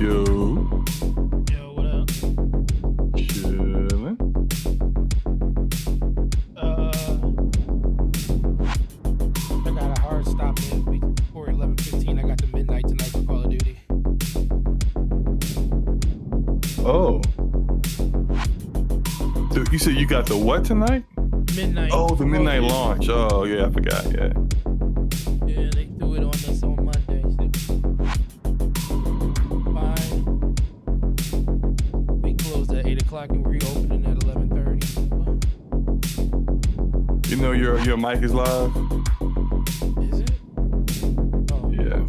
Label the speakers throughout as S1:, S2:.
S1: Yo.
S2: Yo, what up?
S1: Chillin'.
S2: I got a hard stop before 11:15. I got the midnight tonight for Call of Duty.
S1: Oh. Dude, you said you got the what tonight?
S2: Midnight.
S1: Oh, the midnight launch. Oh, yeah, I forgot. Yeah.
S2: Yeah, they threw it on us on Monday. Fine. We closed at 8 o'clock and reopening at 11:30.
S1: You know your mic is live?
S2: Is it? Oh.
S1: Yeah.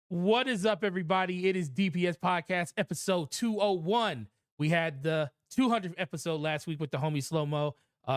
S2: What is up, everybody? It is DPS Podcast episode 201. We had the 200th episode last week with the homie SloMo.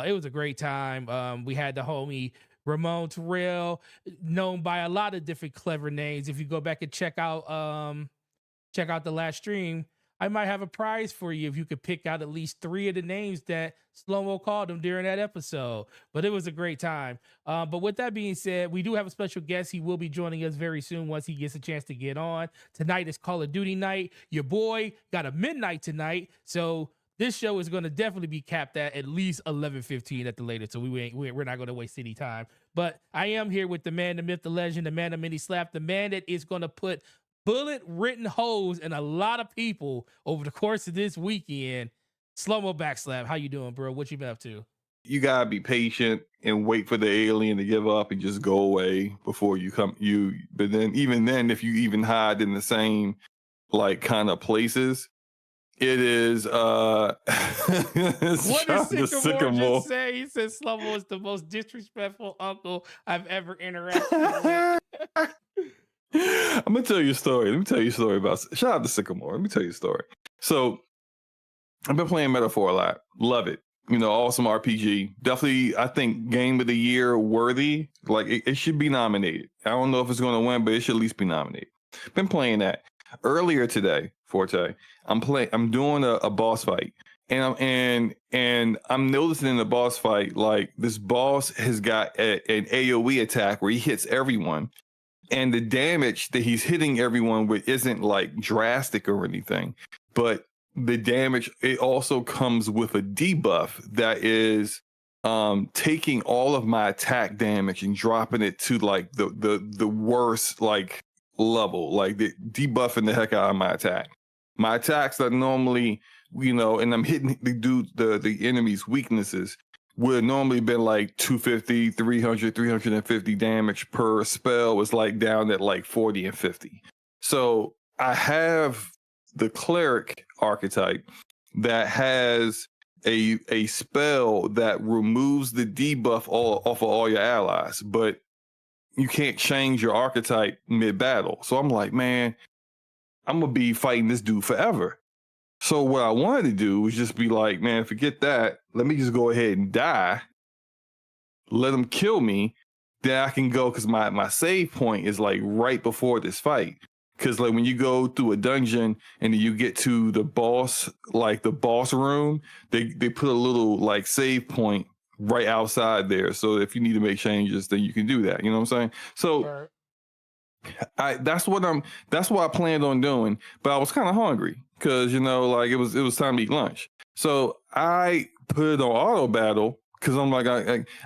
S2: It was a great time. We had the homie Ramon Terrell, known by a lot of different clever names. If you go back and check out the last stream, I might have a prize for you if you could pick out at least 3 of the names that SloMo called him during that episode. But it was a great time. But with that being said, we do have a special guest. He will be joining us very soon once he gets a chance to get on. Tonight is Call of Duty night. Your boy got a midnight tonight. So this show is going to definitely be capped at least 11:15 at the latest. So we're not going to waste any time. But I am here with the man, the myth, the legend, the man of many slap, the man that is going to put bullet written holes in a lot of people over the course of this weekend. SloMoBackSlap, how you doing, bro? What you been up to?
S1: You gotta be patient and wait for the alien to give up and just go away before you come. But then, even then, if you even hide in the same like kind of places, it is.
S2: What did Sycamore just say? He said SloMo is the most disrespectful uncle I've ever interacted with.
S1: I'm gonna tell you a story. Let me tell you a story about. Shout out to Sycamore. Let me tell you a story. So, I've been playing Metaphor a lot. Love it. You know, awesome RPG. Definitely, I think Game of the Year worthy. Like it should be nominated. I don't know if it's going to win, but it should at least be nominated. Been playing that. Earlier today, Forte, I'm doing a boss fight, and I'm noticing in the boss fight, like this boss has got an AOE attack where he hits everyone. And the damage that he's hitting everyone with isn't like drastic or anything, but the damage, it also comes with a debuff that is taking all of my attack damage and dropping it to like the worst like level, like the debuffing the heck out of my attack. My attacks are normally, you know, and I'm hitting the enemy's weaknesses, would have normally been like 250, 300, 350 damage per spell, was like down at like 40 and 50. So I have the cleric archetype that has a spell that removes the debuff off of all your allies, but you can't change your archetype mid-battle. So I'm like, man, I'm gonna be fighting this dude forever. So what I wanted to do was just be like, man, forget that. Let me just go ahead and die. Let him kill me. Then I can go, because my save point is like right before this fight. Because like when you go through a dungeon and you get to the boss, like the boss room, they put a little like save point right outside there. So if you need to make changes, then you can do that. You know what I'm saying? So that's what I planned on doing, but I was kind of hungry because, you know, like it was time to eat lunch. So I put it on auto battle because I'm like,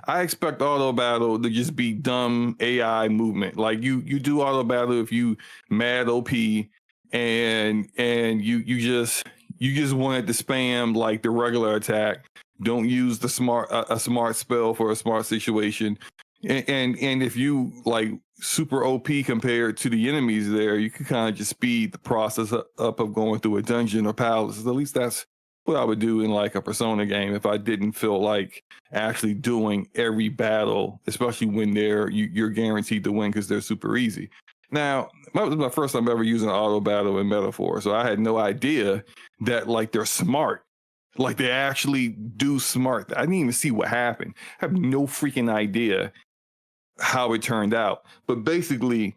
S1: I expect auto battle to just be dumb AI movement. Like you do auto battle if you mad OP and you just wanted to spam like the regular attack. Don't use the a smart spell for a smart situation. And if you like super OP compared to the enemies there, you can kind of just speed the process up of going through a dungeon or palace. At least that's what I would do in like a Persona game if I didn't feel like actually doing every battle, especially when you're guaranteed to win because they're super easy. Now, that was my first time ever using auto battle in Metaphor, so I had no idea that like they're smart. Like they actually do smart. I didn't even see what happened. I have no freaking idea how it turned out. But basically,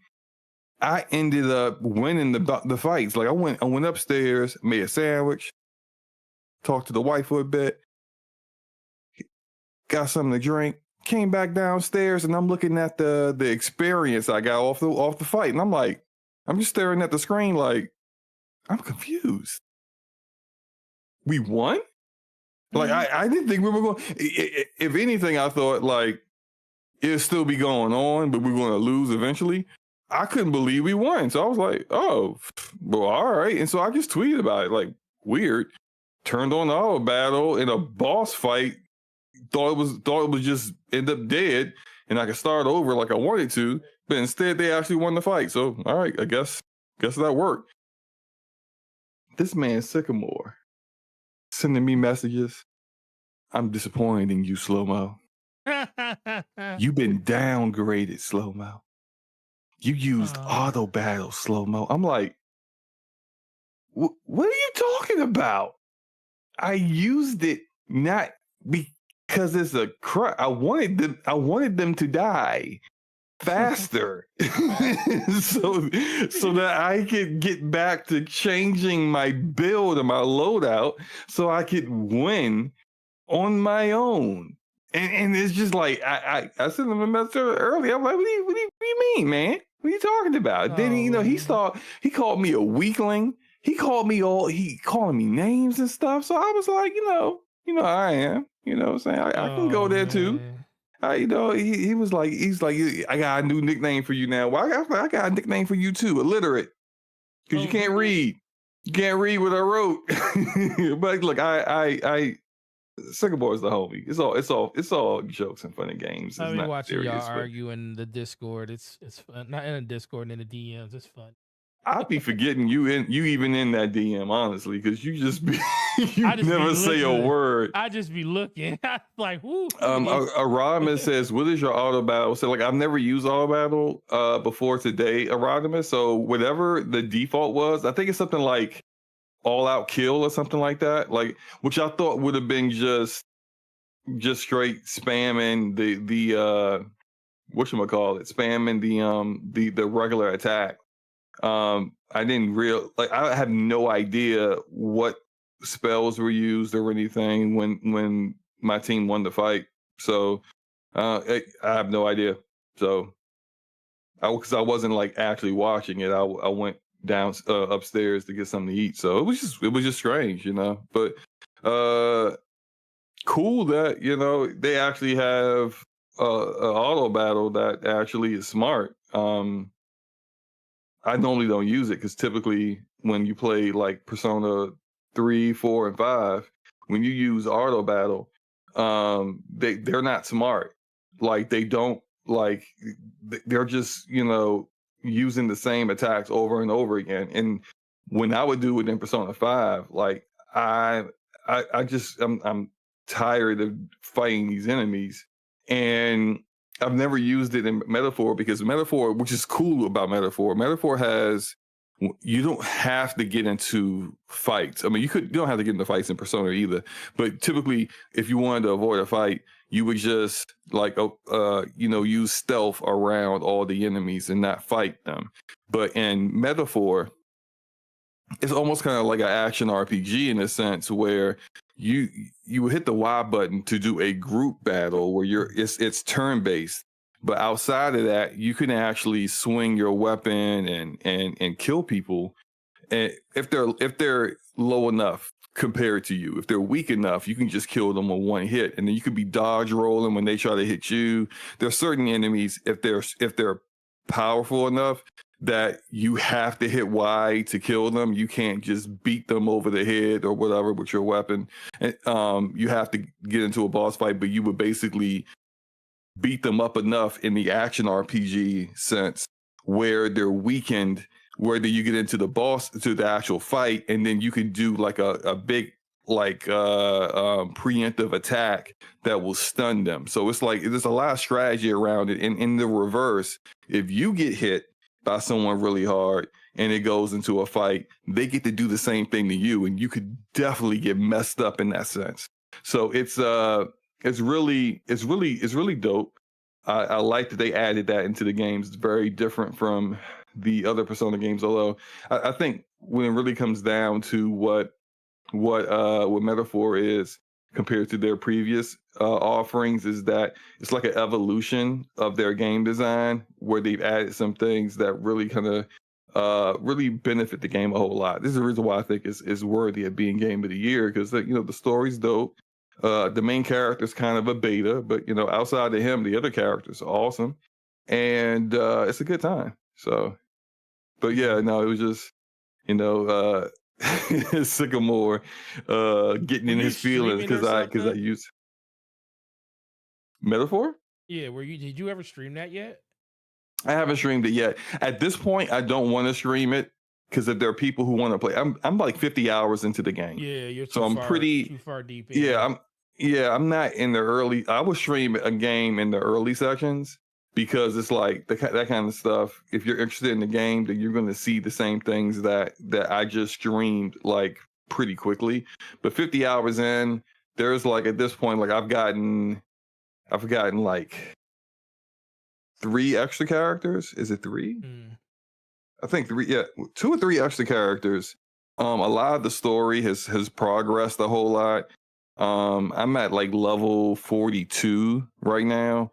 S1: I ended up winning the fights. Like I went upstairs, made a sandwich, talked to the wife for a bit, got something to drink, came back downstairs, and I'm looking at the experience I got off the fight, and I'm like, I'm just staring at the screen like, I'm confused. We won? Like I didn't think we were going. If anything, I thought like it'll still be going on, but we're going to lose eventually. I couldn't believe we won, so I was like, "Oh, well, all right." And so I just tweeted about it, like weird. Turned on the auto battle in a boss fight. Thought it was just end up dead, and I could start over like I wanted to. But instead, they actually won the fight. So all right, I guess that worked. This man Sycamore sending me messages. I'm disappointed in you, SloMo. You've been downgraded, SloMo. you used auto battle slow-mo. I'm like, what are you talking about? I used it not because it's a crap. I wanted them to die faster so that I could get back to changing my build and my loadout so I could win on my own. And it's just like I sent him a message earlier. I'm like, what do you mean, man? What are you talking about? Then he called me a weakling. He called me names and stuff. So I was like, I am. You know what I'm saying? I can go there too. He was like, I got a new nickname for you now. Well, I got a nickname for you too, illiterate, because you can't read. You can't read what I wrote. But look, Sycamore is the homie. It's all jokes and fun and games.
S2: I've been watching y'all argue in the Discord. It's fun. Not in the Discord, in the DMs. It's fun.
S1: I'd be forgetting you even in that DM, honestly, because you just be never say a word.
S2: I just be looking. Like, whoo.
S1: Arodimus says, what is your auto battle? So like, I've never used auto battle before today, Arodimus. So whatever the default was, I think it's something like all out kill or something like that. Like, which I thought would have been just straight spamming the spamming the regular attack. I didn't I have no idea what spells were used or anything when my team won the fight. So I have no idea. So because I wasn't like actually watching it, I went down upstairs to get something to eat. So it was just strange, But cool that they actually have an auto battle that actually is smart. I normally don't use it because typically when you play like Persona 3, 4, and 5, when you use auto battle, they're not smart. Like they don't they're just using the same attacks over and over again. And when I would do it in Persona 5, like I'm tired of fighting these enemies, and I've never used it in Metaphor because Metaphor, which is cool about Metaphor has, you don't have to get into fights. I mean, you don't have to get into fights in Persona either, but typically if you wanted to avoid a fight, you would just use stealth around all the enemies and not fight them. But in Metaphor, it's almost kind of like an action RPG in a sense where you would hit the Y button to do a group battle where it's turn based, but outside of that, you can actually swing your weapon and kill people, and if they're low enough compared to you. If they're weak enough, you can just kill them with one hit, and then you could be dodge rolling when they try to hit you. There are certain enemies, if they're powerful enough, that you have to hit Y to kill them. You can't just beat them over the head or whatever with your weapon. And you have to get into a boss fight, but you would basically beat them up enough in the action RPG sense where they're weakened, where you get into the actual fight, and then you can do like a big preemptive attack that will stun them. So it's like there's a lot of strategy around it. And in the reverse, if you get hit by someone really hard and it goes into a fight, they get to do the same thing to you, and you could definitely get messed up in that sense. So it's really dope. I like that they added that into the games. It's very different from the other Persona games, although I think when it really comes down to what Metaphor is compared to their previous offerings, is that it's like an evolution of their game design where they've added some things that really kind of really benefit the game a whole lot. This is the reason why I think it's worthy of being Game of the Year, because the story's dope. The main character's kind of a beta, but outside of him, the other characters are awesome, and it's a good time. So, but yeah, no, it was just Sycamore getting in his feelings because I use Metaphor.
S2: Yeah, did you ever stream that yet?
S1: I haven't streamed it yet. At this point, I don't want to stream it because if there are people who want to play, I'm like 50 hours into the game.
S2: Yeah, you're
S1: too
S2: far deep.
S1: I'm not in the early. I would stream a game in the early sections because it's like that kind of stuff. If you're interested in the game, then you're going to see the same things that I just streamed like pretty quickly. But 50 hours in, there's like at this point, like I've gotten like 3 extra characters. Is it 3? I think 3. Yeah, 2 or 3 extra characters. A lot of the story has progressed a whole lot. I'm at like level 42 right now.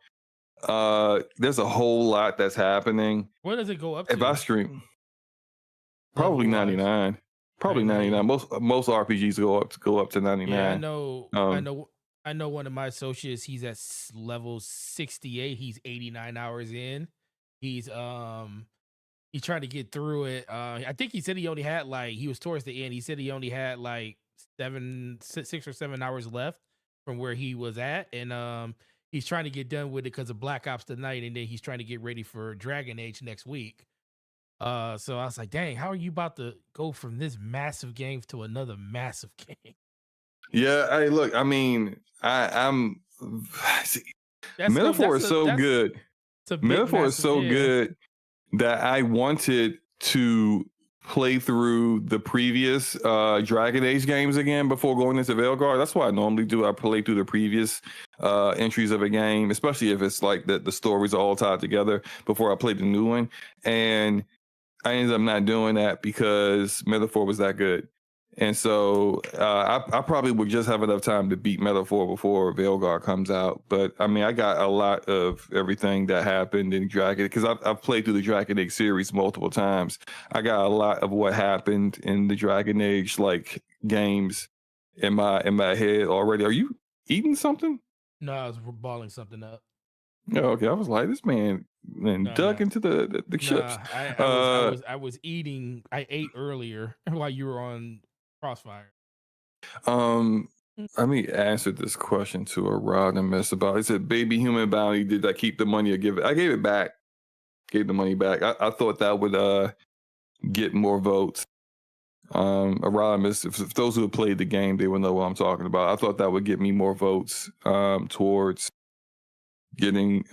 S1: There's a whole lot that's happening.
S2: Where does it go up
S1: If
S2: to?
S1: I stream, probably
S2: Level-wise?
S1: 99. Probably 99. Most RPGs go up to 99.
S2: Yeah, I know one of my associates, he's at level 68. He's 89 hours in. He's trying to get through it. I think he said he only had like, he was towards the end. He said he only had like 6 or 7 hours left from where he was at, and he's trying to get done with it because of Black Ops tonight, and then he's trying to get ready for Dragon Age next week. So I was like, dang, how are you about to go from this massive game to another massive game?
S1: Yeah, hey, look, I mean, I'm Metaphor is so good. Metaphor is so good that I wanted to play through the previous Dragon Age games again before going into Veilguard. That's what I normally do. I play through the previous entries of a game, especially if it's like the stories are all tied together before I play the new one. And I ended up not doing that because Metaphor was that good. And so I probably would just have enough time to beat Metaphor before Veilguard comes out. But I mean, I got a lot of everything that happened in Dragon, because I've played through the Dragon Age series multiple times. I got a lot of what happened in the Dragon Age like games in my head already. Are you eating something?
S2: No, I was balling something up.
S1: Oh, okay. I was like, this man dug into the chips.
S2: I was eating. I ate earlier while you were on Crossfire.
S1: Let me answer this question to a Rodimus about. It said, "Baby human bounty. Did I keep the money or give it?" I gave it back. Gave the money back. I thought that would get more votes. Rodimus, if those who have played the game, they will know what I'm talking about. I thought that would get me more votes towards getting.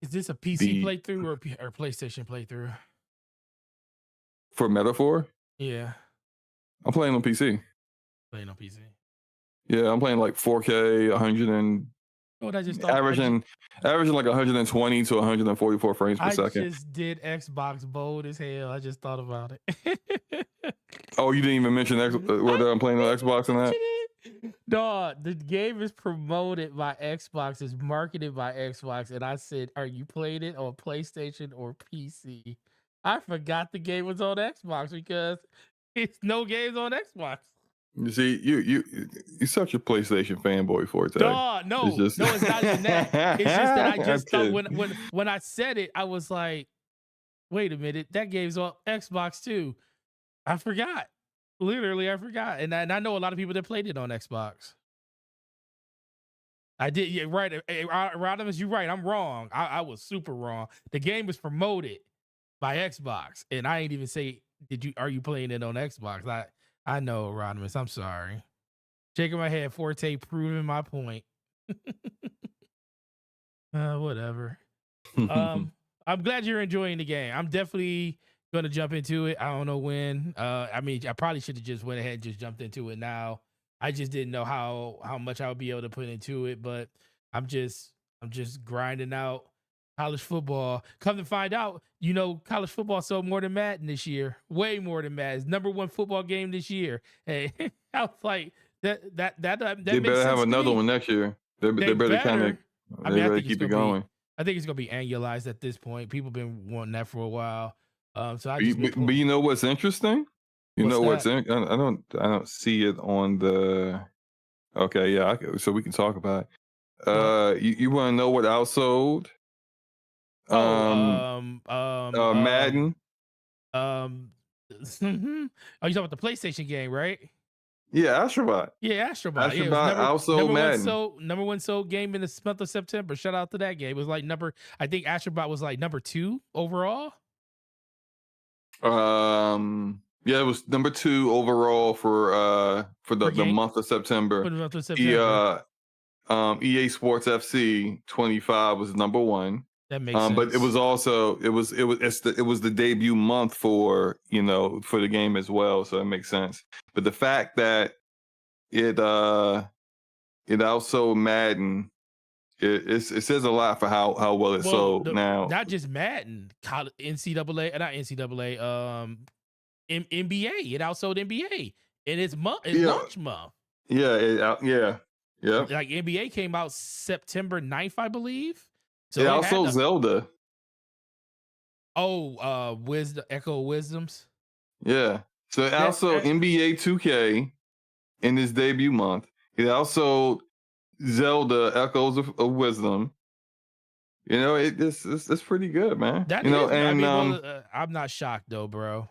S2: Is this a PC playthrough or PlayStation playthrough?
S1: For Metaphor?
S2: Yeah.
S1: I'm playing on PC.
S2: Playing on PC.
S1: Yeah, I'm playing like 4K, 100 and averaging like 120 to 144 frames per second.
S2: I just did Xbox bold as hell. I just thought about it.
S1: Oh, you didn't even mention whether I'm playing on Xbox or not?
S2: No, the game is promoted by Xbox, is marketed by Xbox, and I said, "Are you playing it on PlayStation or PC?" I forgot the game was on Xbox because it's no games on Xbox.
S1: You see, you're such a PlayStation fanboy, Forte.
S2: No, it's not even that. It's just that I just thought when I said it, I was like, "Wait a minute, that game's on Xbox too." I forgot. Literally, I forgot, and I know a lot of people that played it on Xbox. I did, yeah, right. Rodimus, you're right. I'm wrong. I was super wrong. The game was promoted by Xbox, and I ain't even say, are you playing it on Xbox? I know, Rodimus. I'm sorry. Shaking my head, Forte proving my point. Whatever. I'm glad you're enjoying the game. I'm definitely gonna jump into it. I don't know when. I mean, I probably should have just went ahead and just jumped into it now. I just didn't know how much I would be able to put into it, but I'm just grinding out college football. Come to find out, college football sold more than Madden this year. Way more than Madden. It's #1 football game this year. Hey, I was like, that
S1: they better have another one next year. They better kind of. I better keep it going.
S2: I think it's gonna be annualized at this point. People been wanting that for a while. So
S1: but you know what's interesting? I don't see it on the. Okay, yeah. So we can talk about it. You want to know what outsold? Madden.
S2: Oh, you talking about the PlayStation game, right?
S1: Yeah, Astrobot.
S2: Yeah, Astrobot.
S1: Outsold Madden.
S2: #1 sold game in the month of September. Shout out to that game. It was like I think Astrobot was like #2 overall.
S1: Yeah, it was #2 overall for the month of September.
S2: For the month of September.
S1: EA Sports FC 25 was number one.
S2: That makes sense.
S1: But it was also it was the debut month for for the game as well, so it makes sense. But the fact that it outsold Madden, it says a lot for how well it sold. Now,
S2: not just Madden, NCAA, not NCAA, NBA. It outsold NBA, and it's launch month.
S1: Yeah.
S2: Like NBA came out September 9th, I believe.
S1: So it also Zelda.
S2: Oh, Echo Wisdoms.
S1: Yeah. So it also NBA 2K in its debut month. It also Zelda Echoes of Wisdom. It's pretty good, man.
S2: I'm not shocked though, bro.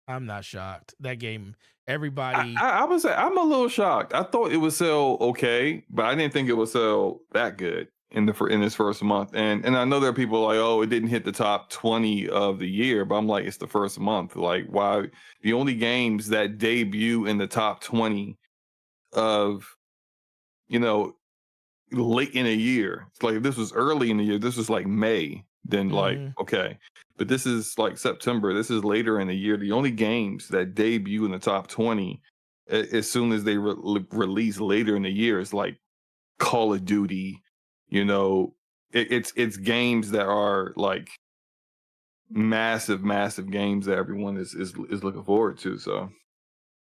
S2: I'm not shocked. That game, everybody.
S1: I would say I'm a little shocked. I thought it would sell okay, but I didn't think it would sell that good in this first month. And I know there are people like, oh, it didn't hit the top 20 of the year, but I'm like, it's the first month. Like, why? The only games that debut in the top 20 of, late in a year. It's like if this was early in the year, this was like May, then like, okay. But this is like September. This is later in the year. The only games that debut in the top 20 as soon as they release later in the year is like Call of Duty. It's games that are like massive games that everyone is looking forward to. So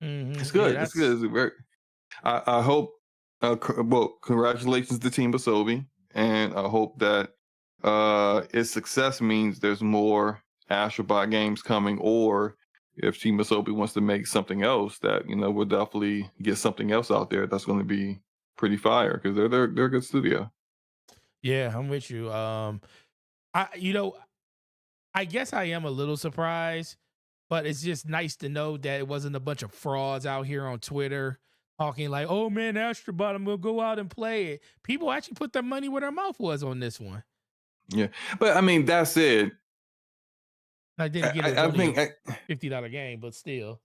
S1: it's good. Yeah, it's good. It's very, I hope. Congratulations to Team Asobi, and I hope that its success means there's more Astrobot games coming, or if Team Asobi wants to make something else, that we'll definitely get something else out there that's going to be pretty fire, because they're a good studio.
S2: Yeah, I'm with you. I guess I am a little surprised, but it's just nice to know that it wasn't a bunch of frauds out here on Twitter talking like, oh man, Astrobot, I'm gonna go out and play it. People actually put their money where their mouth was on this one.
S1: Yeah, but I mean, that's it.
S2: I didn't get a $50 game, but still.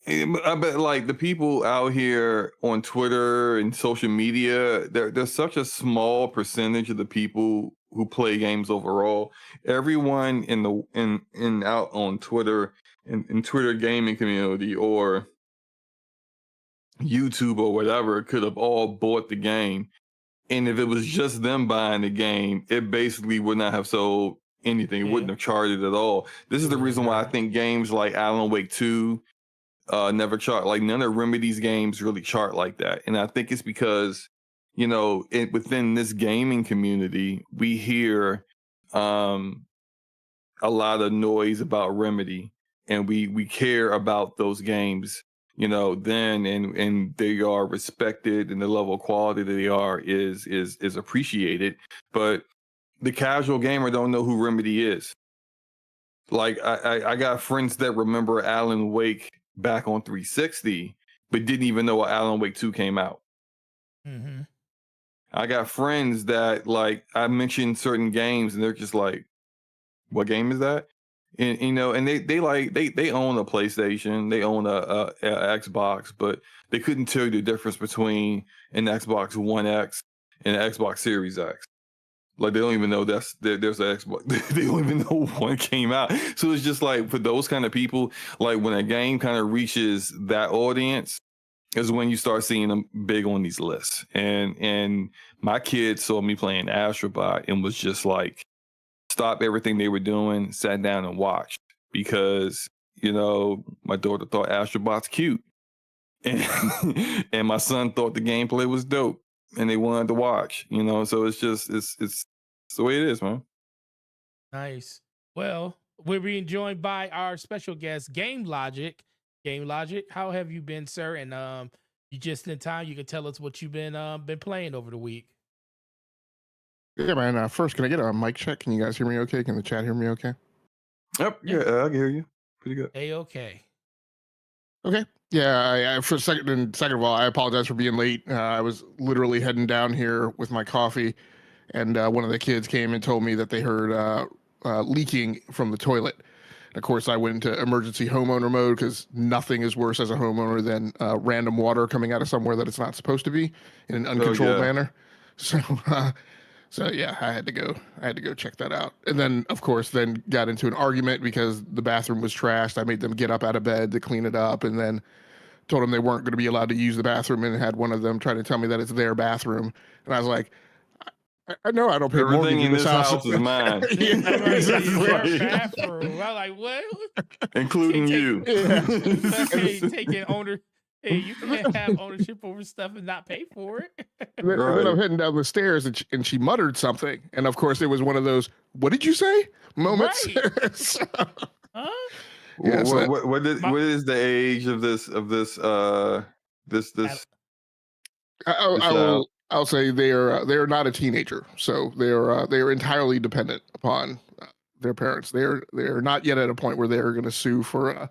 S1: I bet like the people out here on Twitter and social media, there's such a small percentage of the people who play games overall. Everyone in out on Twitter in Twitter gaming community or YouTube or whatever could have all bought the game. And if it was just them buying the game, it basically would not have sold anything. It wouldn't have charted at all. This is the reason why I think games like Alan Wake 2 never chart. Like none of Remedy's games really chart like that. And I think it's because, within this gaming community, we hear a lot of noise about Remedy, and we care about those games. Then and they are respected, and the level of quality that they are is appreciated. But the casual gamer don't know who Remedy is. Like I got friends that remember Alan Wake back on 360, but didn't even know Alan Wake 2 came out.
S2: Mm-hmm.
S1: I got friends that like I mentioned certain games, and they're just like, "What game is that?" And and they own a PlayStation, they own a Xbox, but they couldn't tell you the difference between an Xbox One X and an Xbox Series X. Like they don't even know there's an Xbox. They don't even know one came out. So it's just like for those kind of people, like when a game kind of reaches that audience, is when you start seeing them big on these lists. And my kids saw me playing Astrobot and was just like, stopped everything they were doing, sat down and watched, because my daughter thought Astrobot's cute, and my son thought the gameplay was dope, and they wanted to watch. So it's just it's the way it is, man.
S2: Nice. Well, we're being joined by our special guest, Game Logic. Game Logic, how have you been, sir? And you just in time, you can tell us what you've been playing over the week.
S3: Yeah, man. First, can I get a mic check? Can you guys hear me okay? Can the chat hear me okay?
S1: Yep. Yeah, I can hear you. Pretty good.
S2: A-okay.
S3: Okay. Yeah, for second of all, I apologize for being late. I was literally heading down here with my coffee, and one of the kids came and told me that they heard leaking from the toilet. And of course, I went into emergency homeowner mode, because nothing is worse as a homeowner than random water coming out of somewhere that it's not supposed to be in an uncontrolled manner. So so yeah, I had to go check that out. And then of course then got into an argument because the bathroom was trashed. I made them get up out of bed to clean it up, and then told them they weren't going to be allowed to use the bathroom, and had one of them try to tell me that it's their bathroom. And I was like, I know I don't pay mortgage
S1: Everything in this house is mine.
S3: Yeah, exactly.
S2: Bathroom. I'm like, what?
S1: Including you.
S2: Hey, taking owner. Hey, you can't have ownership over stuff and not pay for it.
S3: And then I'm heading down the stairs, and she muttered something, and of course it was one of those "What did you say?" moments.
S2: Right.
S3: So,
S2: Huh?
S3: yeah, so
S1: what is the age of this
S3: I'll say they're not a teenager, so they're entirely dependent upon their parents. They're not yet at a point where they're going to sue for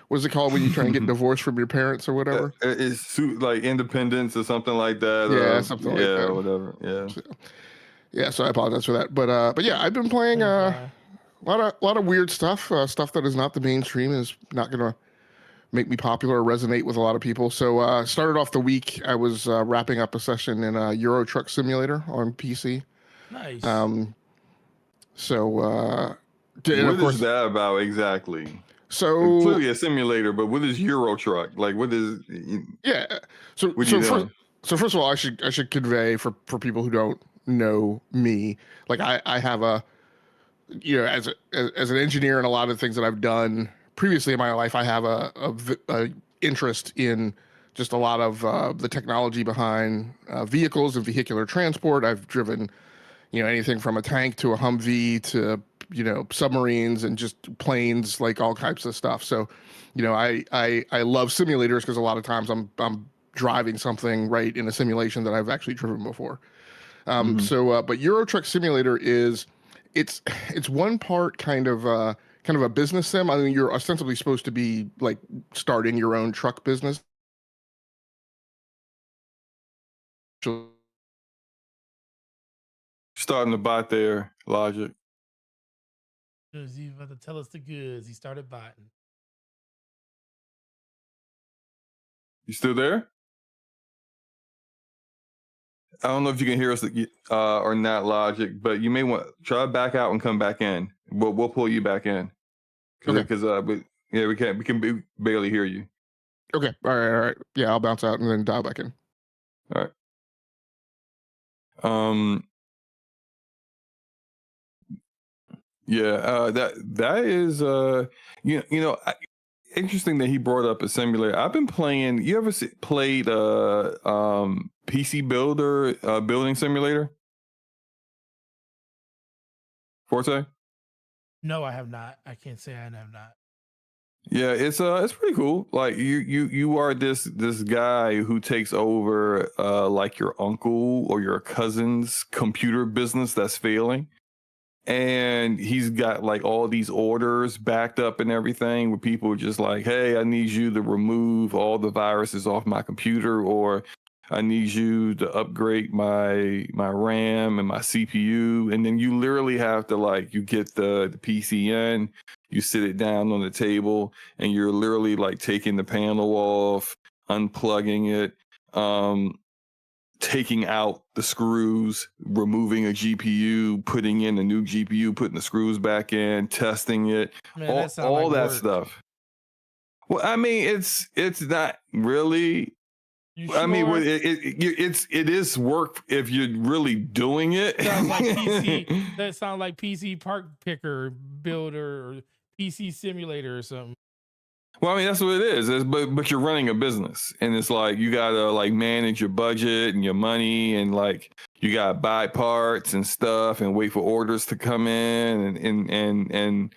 S3: what's it called when you try and get divorced from your parents or whatever?
S1: It's like independence or something like that.
S3: Yeah, something like that.
S1: Whatever. Yeah.
S3: So, yeah, so I apologize for that, but yeah, I've been playing a lot of weird stuff, stuff that is not the mainstream, is not going to make me popular or resonate with a lot of people. So started off the week, I was wrapping up a session in a Euro Truck Simulator on PC.
S2: Nice.
S3: So
S1: what is that about exactly?
S3: So
S1: clearly a simulator, but what is Euro Truck? Like, what is?
S3: Yeah. So first of all, I should convey for people who don't know me, like I have a, you know, as an engineer and a lot of things that I've done previously in my life, I have a interest in just a lot of the technology behind vehicles and vehicular transport. I've driven, you know, anything from a tank to a Humvee to, you know, submarines and just planes, like all types of stuff. So, you know, I love simulators because a lot of times I'm driving something right in a simulation that I've actually driven before. But Euro Truck Simulator is it's one part kind of a business sim. I mean, you're ostensibly supposed to be like starting your own truck business.
S1: Starting to bot there, Logic.
S2: He's about to tell us the goods. He started botting.
S1: You still there? I don't know if you can hear us or not, Logic, but you may want to try to back out and come back in. We'll pull you back in. Because we can barely hear you.
S3: Okay. All right. Yeah, I'll bounce out and then dial back in.
S1: All right. That is interesting that he brought up a simulator. I've been playing. You ever played PC Builder building simulator? Forte?
S2: No, I have not. I can't say I have not.
S1: Yeah, it's pretty cool. Like you are this guy who takes over like your uncle or your cousin's computer business that's failing. And he's got like all these orders backed up and everything, where people are just like, hey, I need you to remove all the viruses off my computer, or I need you to upgrade my RAM and my CPU. And then you literally have to, like, you get the PC in, you sit it down on the table, and you're literally like taking the panel off, unplugging it, taking out the screws, removing a GPU, putting in a new GPU, putting the screws back in, testing it,
S2: Man,
S1: all that stuff. Well, I mean, it's not really.
S2: Sure?
S1: I mean, it is work if you're really doing it.
S2: Sounds like PC. That sounds like PC Park Picker Builder or PC Simulator or something.
S1: Well, I mean, that's what it is. But you're running a business, and it's like you gotta like manage your budget and your money, and like you gotta buy parts and stuff, and wait for orders to come in, and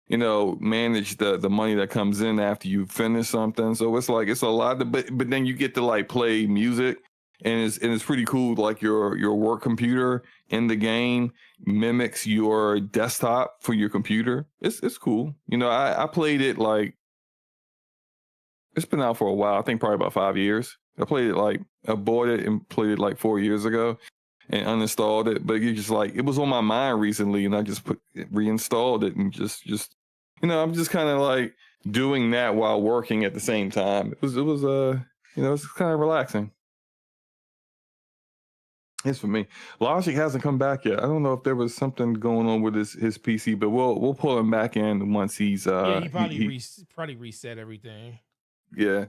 S1: you know, manage the money that comes in after you finish something. So it's like it's a lot. But then you get to like play music, and it's pretty cool. Like your work computer in the game mimics your desktop for your computer. It's cool. You know, I played it like. It's been out for a while. I think probably about 5 years. I bought it and played it like 4 years ago and uninstalled it. But you just like, it was on my mind recently, and I just reinstalled it and just, you know, I'm just kind of like doing that while working at the same time. It was you know, it's kind of relaxing. It's for me. Logic hasn't come back yet. I don't know if there was something going on with his PC, but we'll pull him back in once he's
S2: Yeah, he probably
S1: he
S2: probably reset everything.
S1: yeah.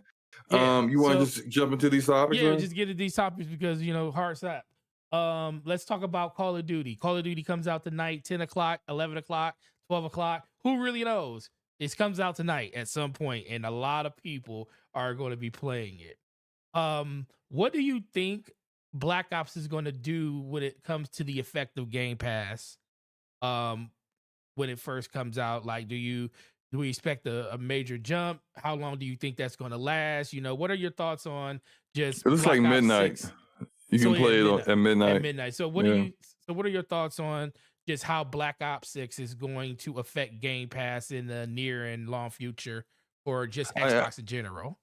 S2: Yeah.
S1: You want to just jump into these topics?
S2: Yeah,
S1: Man?
S2: just get into these topics because hard slap. Let's talk about Call of Duty. Call of Duty comes out tonight, 10 o'clock, 11 o'clock, 12 o'clock. Who really knows? It comes out tonight at some point, and a lot of people are going to be playing it. What do you think Black Ops is going to do when it comes to the effect of Game Pass? When it first comes out, like, do we expect a major jump? How long do you think that's going to last? What are your thoughts on just
S1: It looks
S2: Black
S1: like
S2: Ops
S1: midnight.
S2: 6?
S1: You can play it at midnight.
S2: At midnight. So what
S1: Yeah.
S2: what are your thoughts on just how Black Ops 6 is going to affect Game Pass in the near and long future, or just Xbox in general?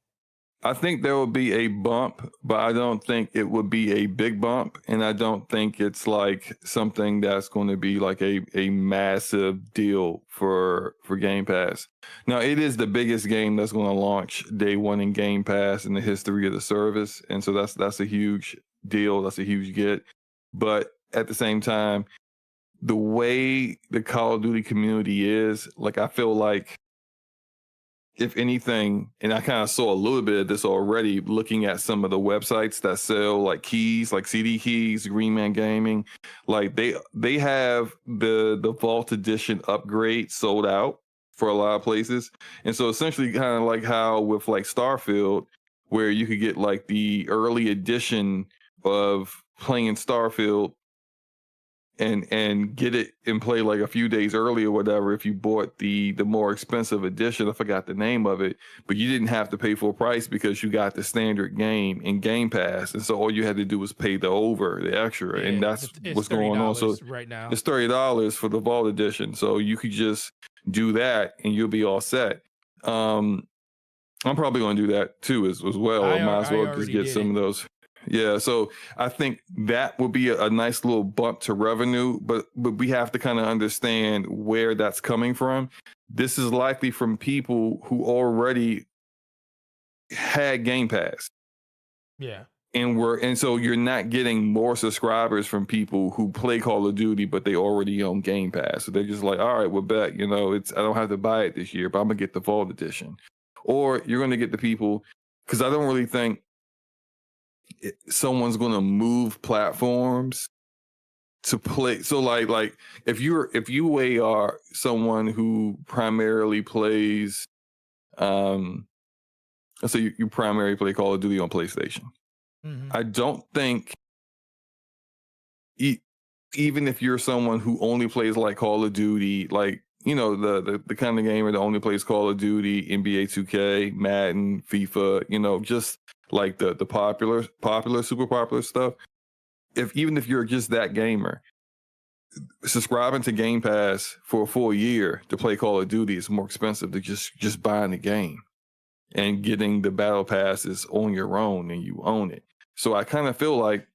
S1: I think there will be a bump, but I don't think it would be a big bump. And I don't think it's like something that's going to be like a massive deal for Game Pass. Now, it is the biggest game that's going to launch day one in Game Pass in the history of the service. And so that's a huge deal. That's a huge get. But at the same time, the way the Call of Duty community is, like, I feel like, if anything, and I kind of saw a little bit of this already looking at some of the websites that sell like keys, like CD keys, Green Man Gaming, like they have the Vault Edition upgrade sold out for a lot of places. And so essentially kind of like how with like Starfield, where you could get like the early edition of playing Starfield and get it and play like a few days early or whatever if you bought the more expensive edition. I forgot the name of it, but you didn't have to pay full price because you got the standard game in Game Pass, and so all you had to do was pay the extra, and that's what's going on. So
S2: right now
S1: it's $30 for the Vault Edition, so you could just do that and you'll be all set. I'm probably going to do that too as well. I might as well just get some of those. Yeah, so I think that would be a nice little bump to revenue, but we have to kind of understand where that's coming from. This is likely from people who already had Game Pass.
S2: Yeah.
S1: And so you're not getting more subscribers from people who play Call of Duty, but they already own Game Pass. So they're just like, all right, we'll bet, I don't have to buy it this year, but I'm gonna get the Vault Edition. Or you're gonna get the people, because I don't really think someone's going to move platforms to play. So like if you are someone who primarily plays, let's say you primarily play Call of Duty on PlayStation. Mm-hmm. I don't think even if you're someone who only plays like Call of Duty, like, the kind of gamer that only plays Call of Duty, NBA 2K, Madden, FIFA, just like the popular, super popular stuff. Even if you're just that gamer, subscribing to Game Pass for a full year to play Call of Duty is more expensive than just buying the game and getting the battle passes on your own and you own it. So I kind of feel like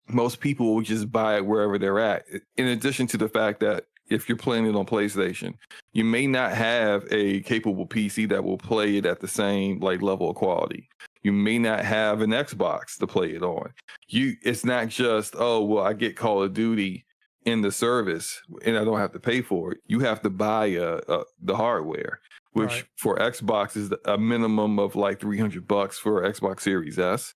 S1: most people will just buy it wherever they're at. In addition to the fact that if you're playing it on PlayStation, you may not have a capable PC that will play it at the same like level of quality. You may not have an Xbox to play it on. It's not just, oh, well, I get Call of Duty in the service and I don't have to pay for it. You have to buy the hardware, which for Xbox is a minimum of like $300 for Xbox Series S,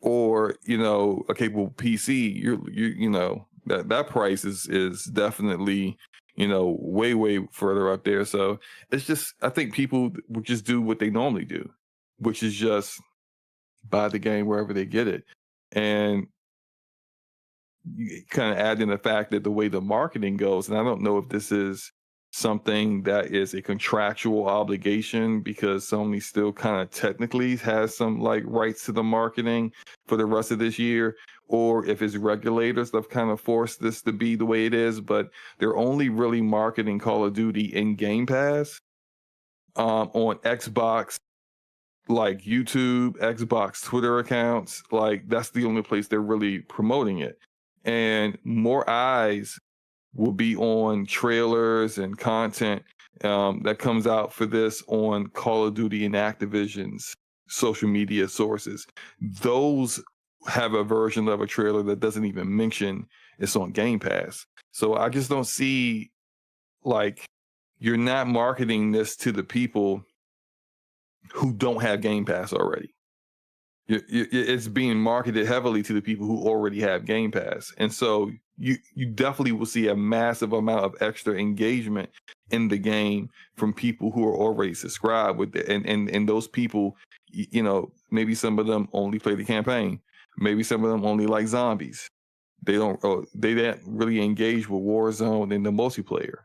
S1: or a capable PC. That price is definitely way further up there. So it's just, I think people would just do what they normally do, which is just buy the game wherever they get it. And you kind of add in the fact that the way the marketing goes, and I don't know if this is something that is a contractual obligation because Sony still kind of technically has some like rights to the marketing for the rest of this year, or if it's regulators that have kind of forced this to be the way it is, but they're only really marketing Call of Duty in Game Pass on Xbox, like YouTube, Xbox Twitter accounts. Like that's the only place they're really promoting it. And more eyes will be on trailers and content that comes out for this on Call of Duty and Activision's social media sources. Those have a version of a trailer that doesn't even mention it's on Game Pass. So I just don't see, like, you're not marketing this to the people who don't have Game Pass already. It's being marketed heavily to the people who already have Game Pass. And so you definitely will see a massive amount of extra engagement in the game from people who are already subscribed with it. And those people, you know, maybe some of them only play the campaign. Maybe some of them only like zombies. They don't really engage with Warzone and the multiplayer.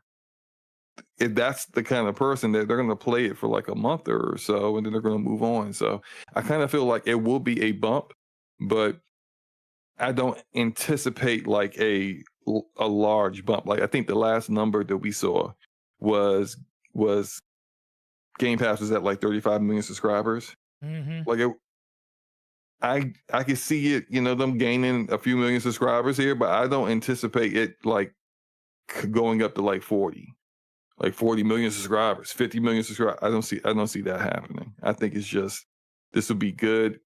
S1: If that's the kind of person that they're going to play it for like a month or so, and then they're going to move on. So I kind of feel like it will be a bump, but I don't anticipate like a large bump. Like I think the last number that we saw was Game Pass was at like 35 million subscribers. Like I could see it, you know, them gaining a few million subscribers here, but I don't anticipate it like going up to like 40 million subscribers, 50 million subscribers. I don't see that happening. I think it's just, this will be good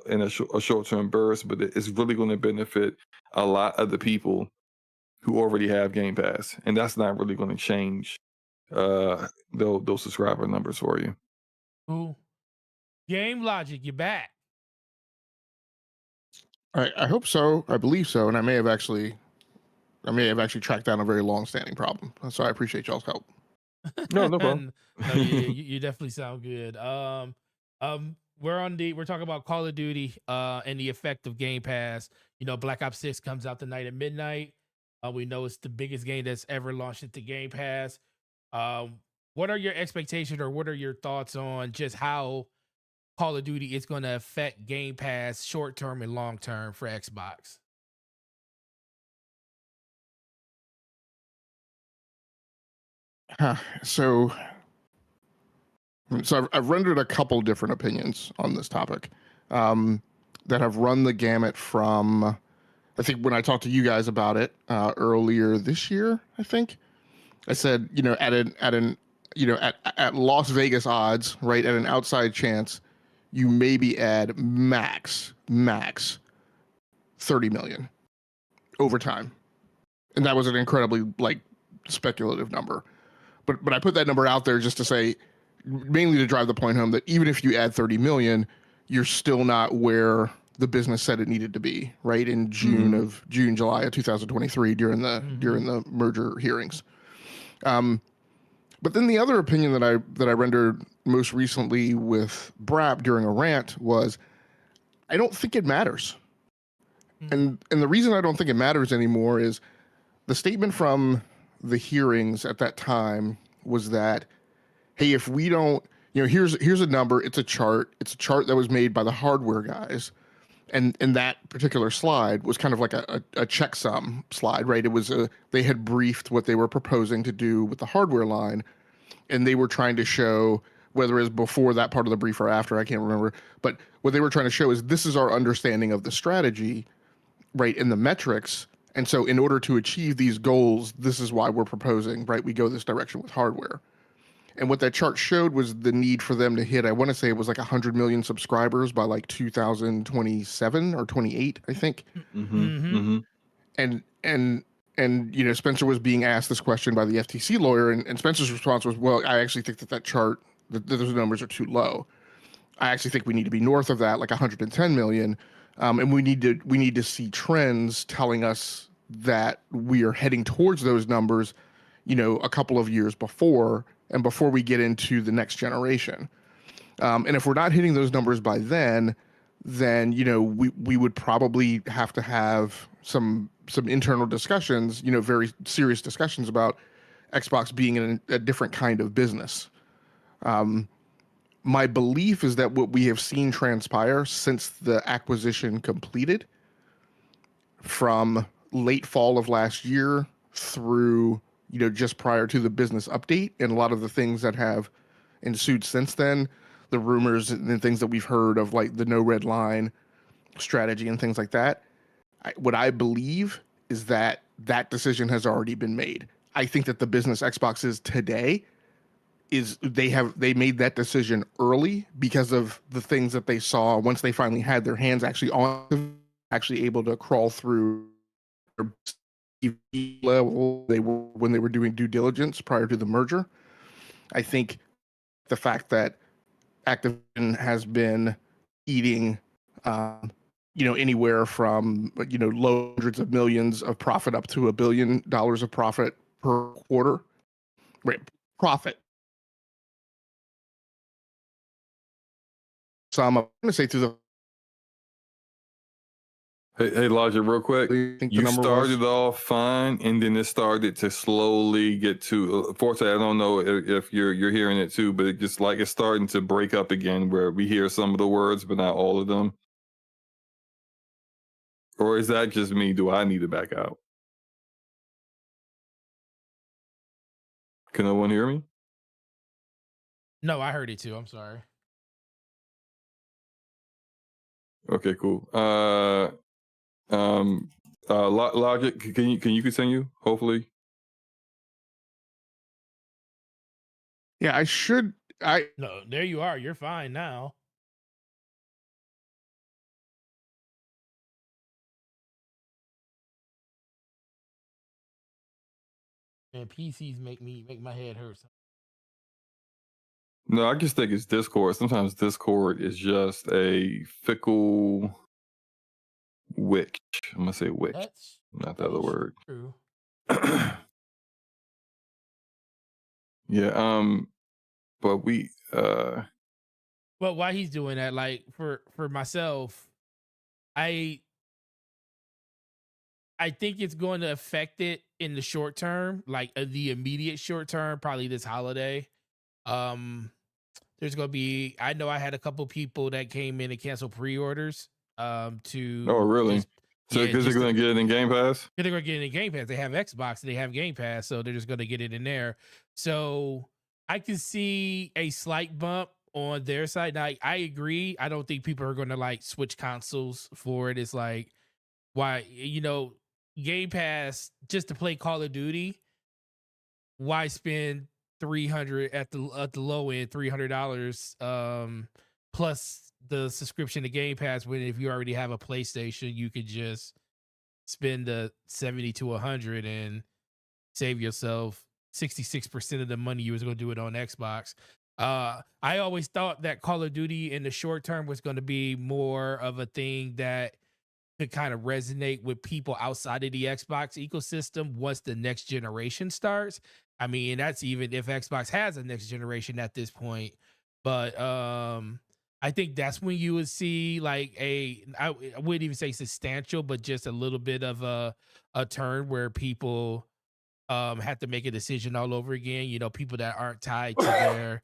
S1: in a short-term burst, but it's really going to benefit a lot of the people who already have Game Pass, and that's not really going to change those subscriber numbers for you.
S2: Cool. Game Logic, you're back.
S3: I hope so. I believe so, and I may have actually tracked down a very long-standing problem. So I appreciate y'all's help.
S1: No problem.
S2: No, you definitely sound good. We're talking about Call of Duty and the effect of Game Pass. You know, Black Ops 6 comes out tonight at midnight. We know it's the biggest game that's ever launched into Game Pass. What are your expectations, or what are your thoughts on just how Call of Duty is going to affect Game Pass short term and long term for Xbox?
S3: So I've rendered a couple different opinions on this topic that have run the gamut from, I think when I talked to you guys about it earlier this year, I think I said, you know, at Las Vegas odds, right, at an outside chance, you maybe add max 30 million over time. And that was an incredibly like speculative number. But I put that number out there just to say, mainly to drive the point home that even if you add 30 million, you're still not where the business said it needed to be, right? In July of 2023 during the merger hearings. But then the other opinion that I rendered most recently with Brap during a rant was, I don't think it matters. And the reason I don't think it matters anymore is the statement from the hearings at that time was that, hey, if we don't, you know, here's a number, it's a chart that was made by the hardware guys. And that particular slide was kind of like a checksum slide, right? It was they had briefed what they were proposing to do with the hardware line, and they were trying to show, whether it was before that part of the brief or after, I can't remember, but what they were trying to show is this is our understanding of the strategy, right, in the metrics. And so in order to achieve these goals, this is why we're proposing, right, we go this direction with hardware. And what that chart showed was the need for them to hit, I want to say it was like 100 million subscribers by like 2027 or 28, I think. And you know, Spencer was being asked this question by the FTC lawyer, and Spencer's response was, well, I actually think that chart, that those numbers are too low. I actually think we need to be north of that, like 110 million. And we need to see trends telling us that we are heading towards those numbers, you know, a couple of years before we get into the next generation. And if we're not hitting those numbers by then, you know, we would probably have to have some internal discussions, you know, very serious discussions about Xbox being in a different kind of business. My belief is that what we have seen transpire since the acquisition completed, from late fall of last year through, you know, just prior to the business update, and a lot of the things that have ensued since then, the rumors and things that we've heard of, like the no red line strategy and things like that, what I believe is that decision has already been made. I think that the business Xbox is today is they made that decision early because of the things that they saw once they finally had their hands actually on actually able to crawl through level they were when they were doing due diligence prior to the merger. I think the fact that Activision has been eating, anywhere from low hundreds of millions of profit up to $1 billion of profit per quarter, right? Profit. So I'm going to say through the.
S1: Hey, Logic, real quick. You started off fine, and then it started to slowly get to Forte. I don't know if you're hearing it too, but it just like it's starting to break up again, where we hear some of the words, but not all of them. Or is that just me? Do I need to back out? Can no one hear me?
S2: No, I heard it too. I'm sorry.
S1: Okay, cool. Logic, can you continue? Hopefully.
S3: Yeah,
S2: No, there you are. You're fine now. And PCs make my head hurt.
S1: No, I just think it's Discord. Sometimes Discord is just a fickle witch. I'm gonna say witch, not the other word.
S2: True.
S1: Yeah. But we.
S2: Well, while he's doing that, like for myself, I think it's going to affect it in the short term, like the immediate short term, probably this holiday. There's going to be, I know I had a couple people that came in and canceled pre-orders.
S1: Oh, really? So because they're going to get it in Game Pass?
S2: They're going to get it in Game Pass. They have Xbox, they have Game Pass, so they're just going to get it in there. So I can see a slight bump on their side. Now, I agree. I don't think people are going to like switch consoles for it. It's like, why, Game Pass just to play Call of Duty, why spend $300 at the low end, $300 plus the subscription to Game Pass, when if you already have a PlayStation, you could just spend the 70 to 100 and save yourself 66% of the money you was going to do it on Xbox. I always thought that Call of Duty in the short term was going to be more of a thing that could kind of resonate with people outside of the Xbox ecosystem once the next generation starts. I mean, that's even if Xbox has a next generation at this point. But I think that's when you would see like I wouldn't even say substantial, but just a little bit of a turn where people have to make a decision all over again. People that aren't tied to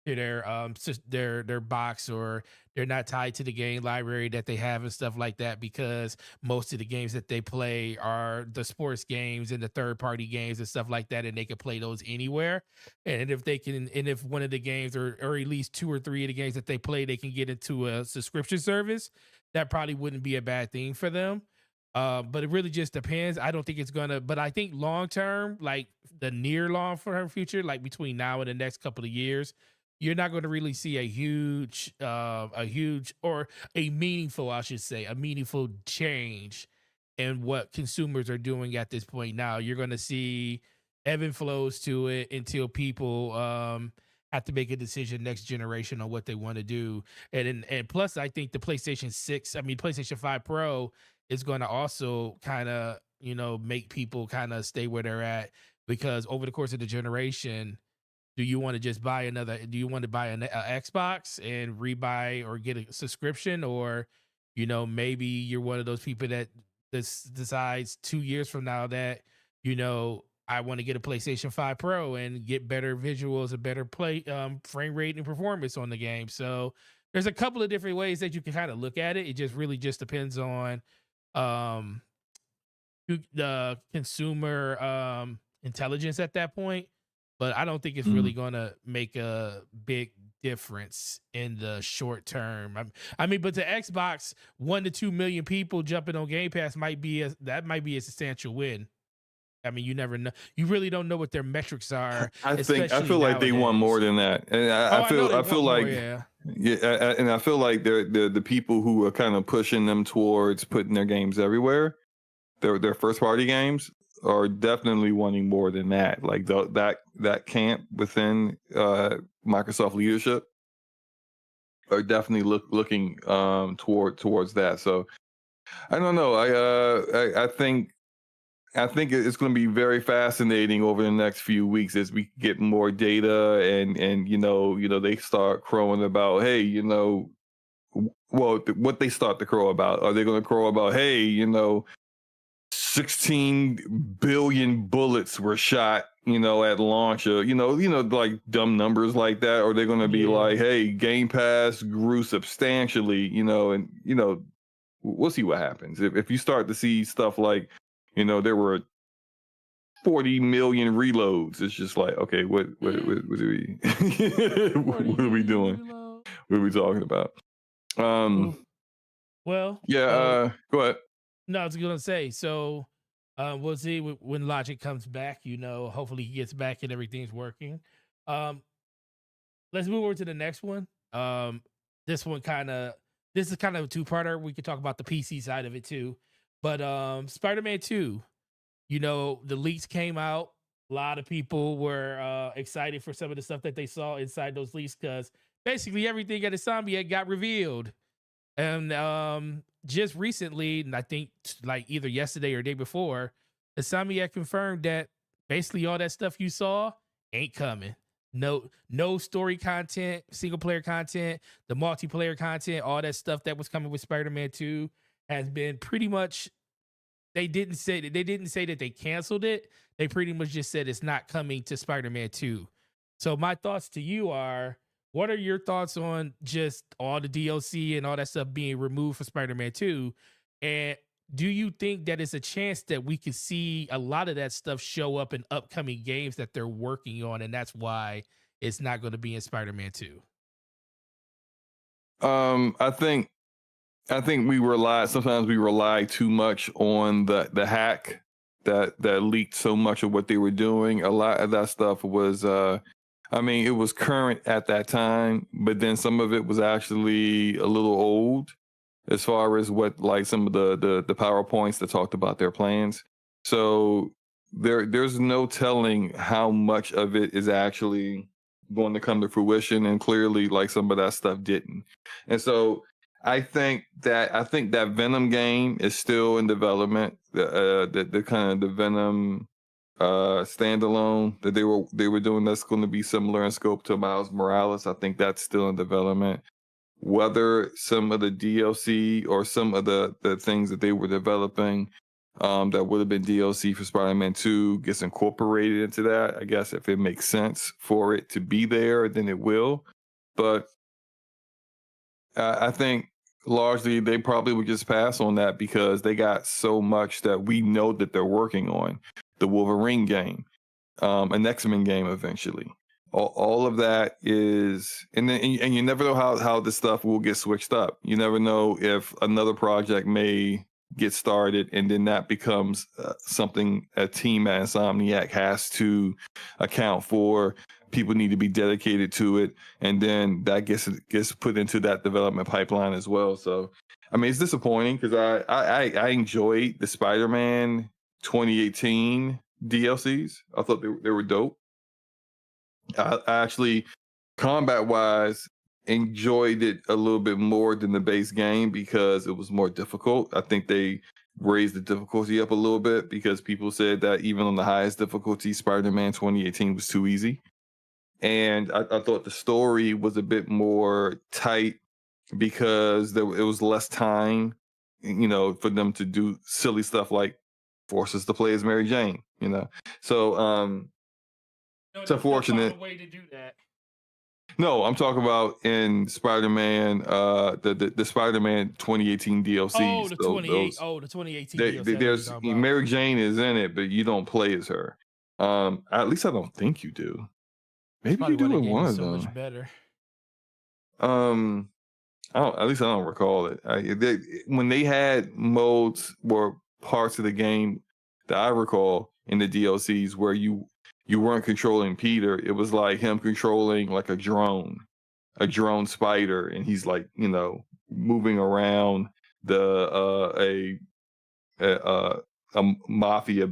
S2: their box, or they're not tied to the game library that they have and stuff like that, because most of the games that they play are the sports games and the third party games and stuff like that, and they can play those anywhere. And if one of the games, or at least 2 or 3 of the games that they play, they can get into a subscription service, that probably wouldn't be a bad thing for them. But it really just depends. I don't think it's gonna, but I think long term, like the near long for her future, like between now and the next couple of years, you're not going to really see a huge or a meaningful, I should say, a meaningful change in what consumers are doing at this point. Now you're going to see ebb and flows to it until people have to make a decision next generation on what they want to do. And plus, I think the PlayStation 5 Pro is going to also kind of, make people kind of stay where they're at, because over the course of the generation, do you want to just buy an Xbox and rebuy or get a subscription? Or, maybe you're one of those people that decides 2 years from now that, I want to get a PlayStation 5 Pro and get better visuals, a better frame rate and performance on the game. So there's a couple of different ways that you can kind of look at it. It just really just depends on the consumer intelligence at that point. But I don't think it's really going to make a big difference in the short term. But to Xbox, 1 to 2 million people jumping on Game Pass might be a substantial win. I mean, you never know. You really don't know what their metrics are.
S1: I feel like they want more than that, and I feel like Yeah, and I feel like they're the people who are kind of pushing them towards putting their games everywhere. Their first party games are definitely wanting more than that. Like that camp within Microsoft leadership are definitely looking towards that. So I don't know. I think it's going to be very fascinating over the next few weeks as we get more data and they start crowing about, hey, what they start to crow about. Are they going to crow about, hey, 16 billion bullets were shot, at launch, like dumb numbers like that? Or are they going to be like, hey, Game Pass grew substantially, and we'll see what happens. If you start to see stuff like, there were 40 million reloads, it's just like, okay, what are we what are we doing? What are we talking about?
S2: Well,
S1: go ahead.
S2: No, I was gonna say, so we'll see when Logic comes back. Hopefully he gets back and everything's working. Let's move over to the next one. This is kind of a two-parter. We could talk about the PC side of it too. But Spider-Man 2, the leaks came out. A lot of people were excited for some of the stuff that they saw inside those leaks because basically everything at Insomniac got revealed. And just recently, and I think like either yesterday or day before, Insomniac confirmed that basically all that stuff you saw ain't coming. No story content, single player content, the multiplayer content, all that stuff that was coming with Spider-Man 2 has been pretty much. They didn't say that they canceled it. They pretty much just said it's not coming to Spider-Man 2. So my thoughts to you are, what are your thoughts on just all the DLC and all that stuff being removed for Spider-Man 2? And do you think that it's a chance that we could see a lot of that stuff show up in upcoming games that they're working on, and that's why it's not going to be in Spider-Man 2?
S1: I think sometimes we rely too much on the hack that leaked so much of what they were doing. A lot of that stuff was it was current at that time, but then some of it was actually a little old as far as what, like, some of the PowerPoints that talked about their plans. So there's no telling how much of it is actually going to come to fruition, and clearly, like, some of that stuff didn't. And so I think that Venom game is still in development. The kind of the Venom standalone that they were doing, that's going to be similar in scope to Miles Morales. I think that's still in development. Whether some of the DLC or some of the things that they were developing that would have been DLC for Spider-Man 2 gets incorporated into that, I guess if it makes sense for it to be there, then it will. But I think largely they probably would just pass on that because they got so much that we know that they're working on. The Wolverine game, an X-Men game eventually. All of that is, and you never know how this stuff will get switched up. You never know if another project may get started and then that becomes something a team at Insomniac has to account for. People need to be dedicated to it, and then that gets put into that development pipeline as well. So, I mean, it's disappointing because I enjoyed the Spider-Man 2018 DLCs. I thought they were dope. I actually, combat-wise, enjoyed it a little bit more than the base game because it was more difficult. I think they raised the difficulty up a little bit because people said that even on the highest difficulty, Spider-Man 2018 was too easy. And I thought the story was a bit more tight because it was less time, for them to do silly stuff like force us to play as Mary Jane, So it's unfortunate.
S2: Way to do that.
S1: No, I'm talking about in Spider-Man, the Spider-Man 2018 DLCs.
S2: Oh, the 2018 DLC.
S1: There's Mary Jane is in it, but you don't play as her. At least I don't think you do. Maybe you do in one of them.
S2: Much better.
S1: At least I don't recall it. When they had modes or parts of the game that I recall in the DLCs where you weren't controlling Peter, it was like him controlling like a drone. a drone spider, and he's like, you know, moving around a mafia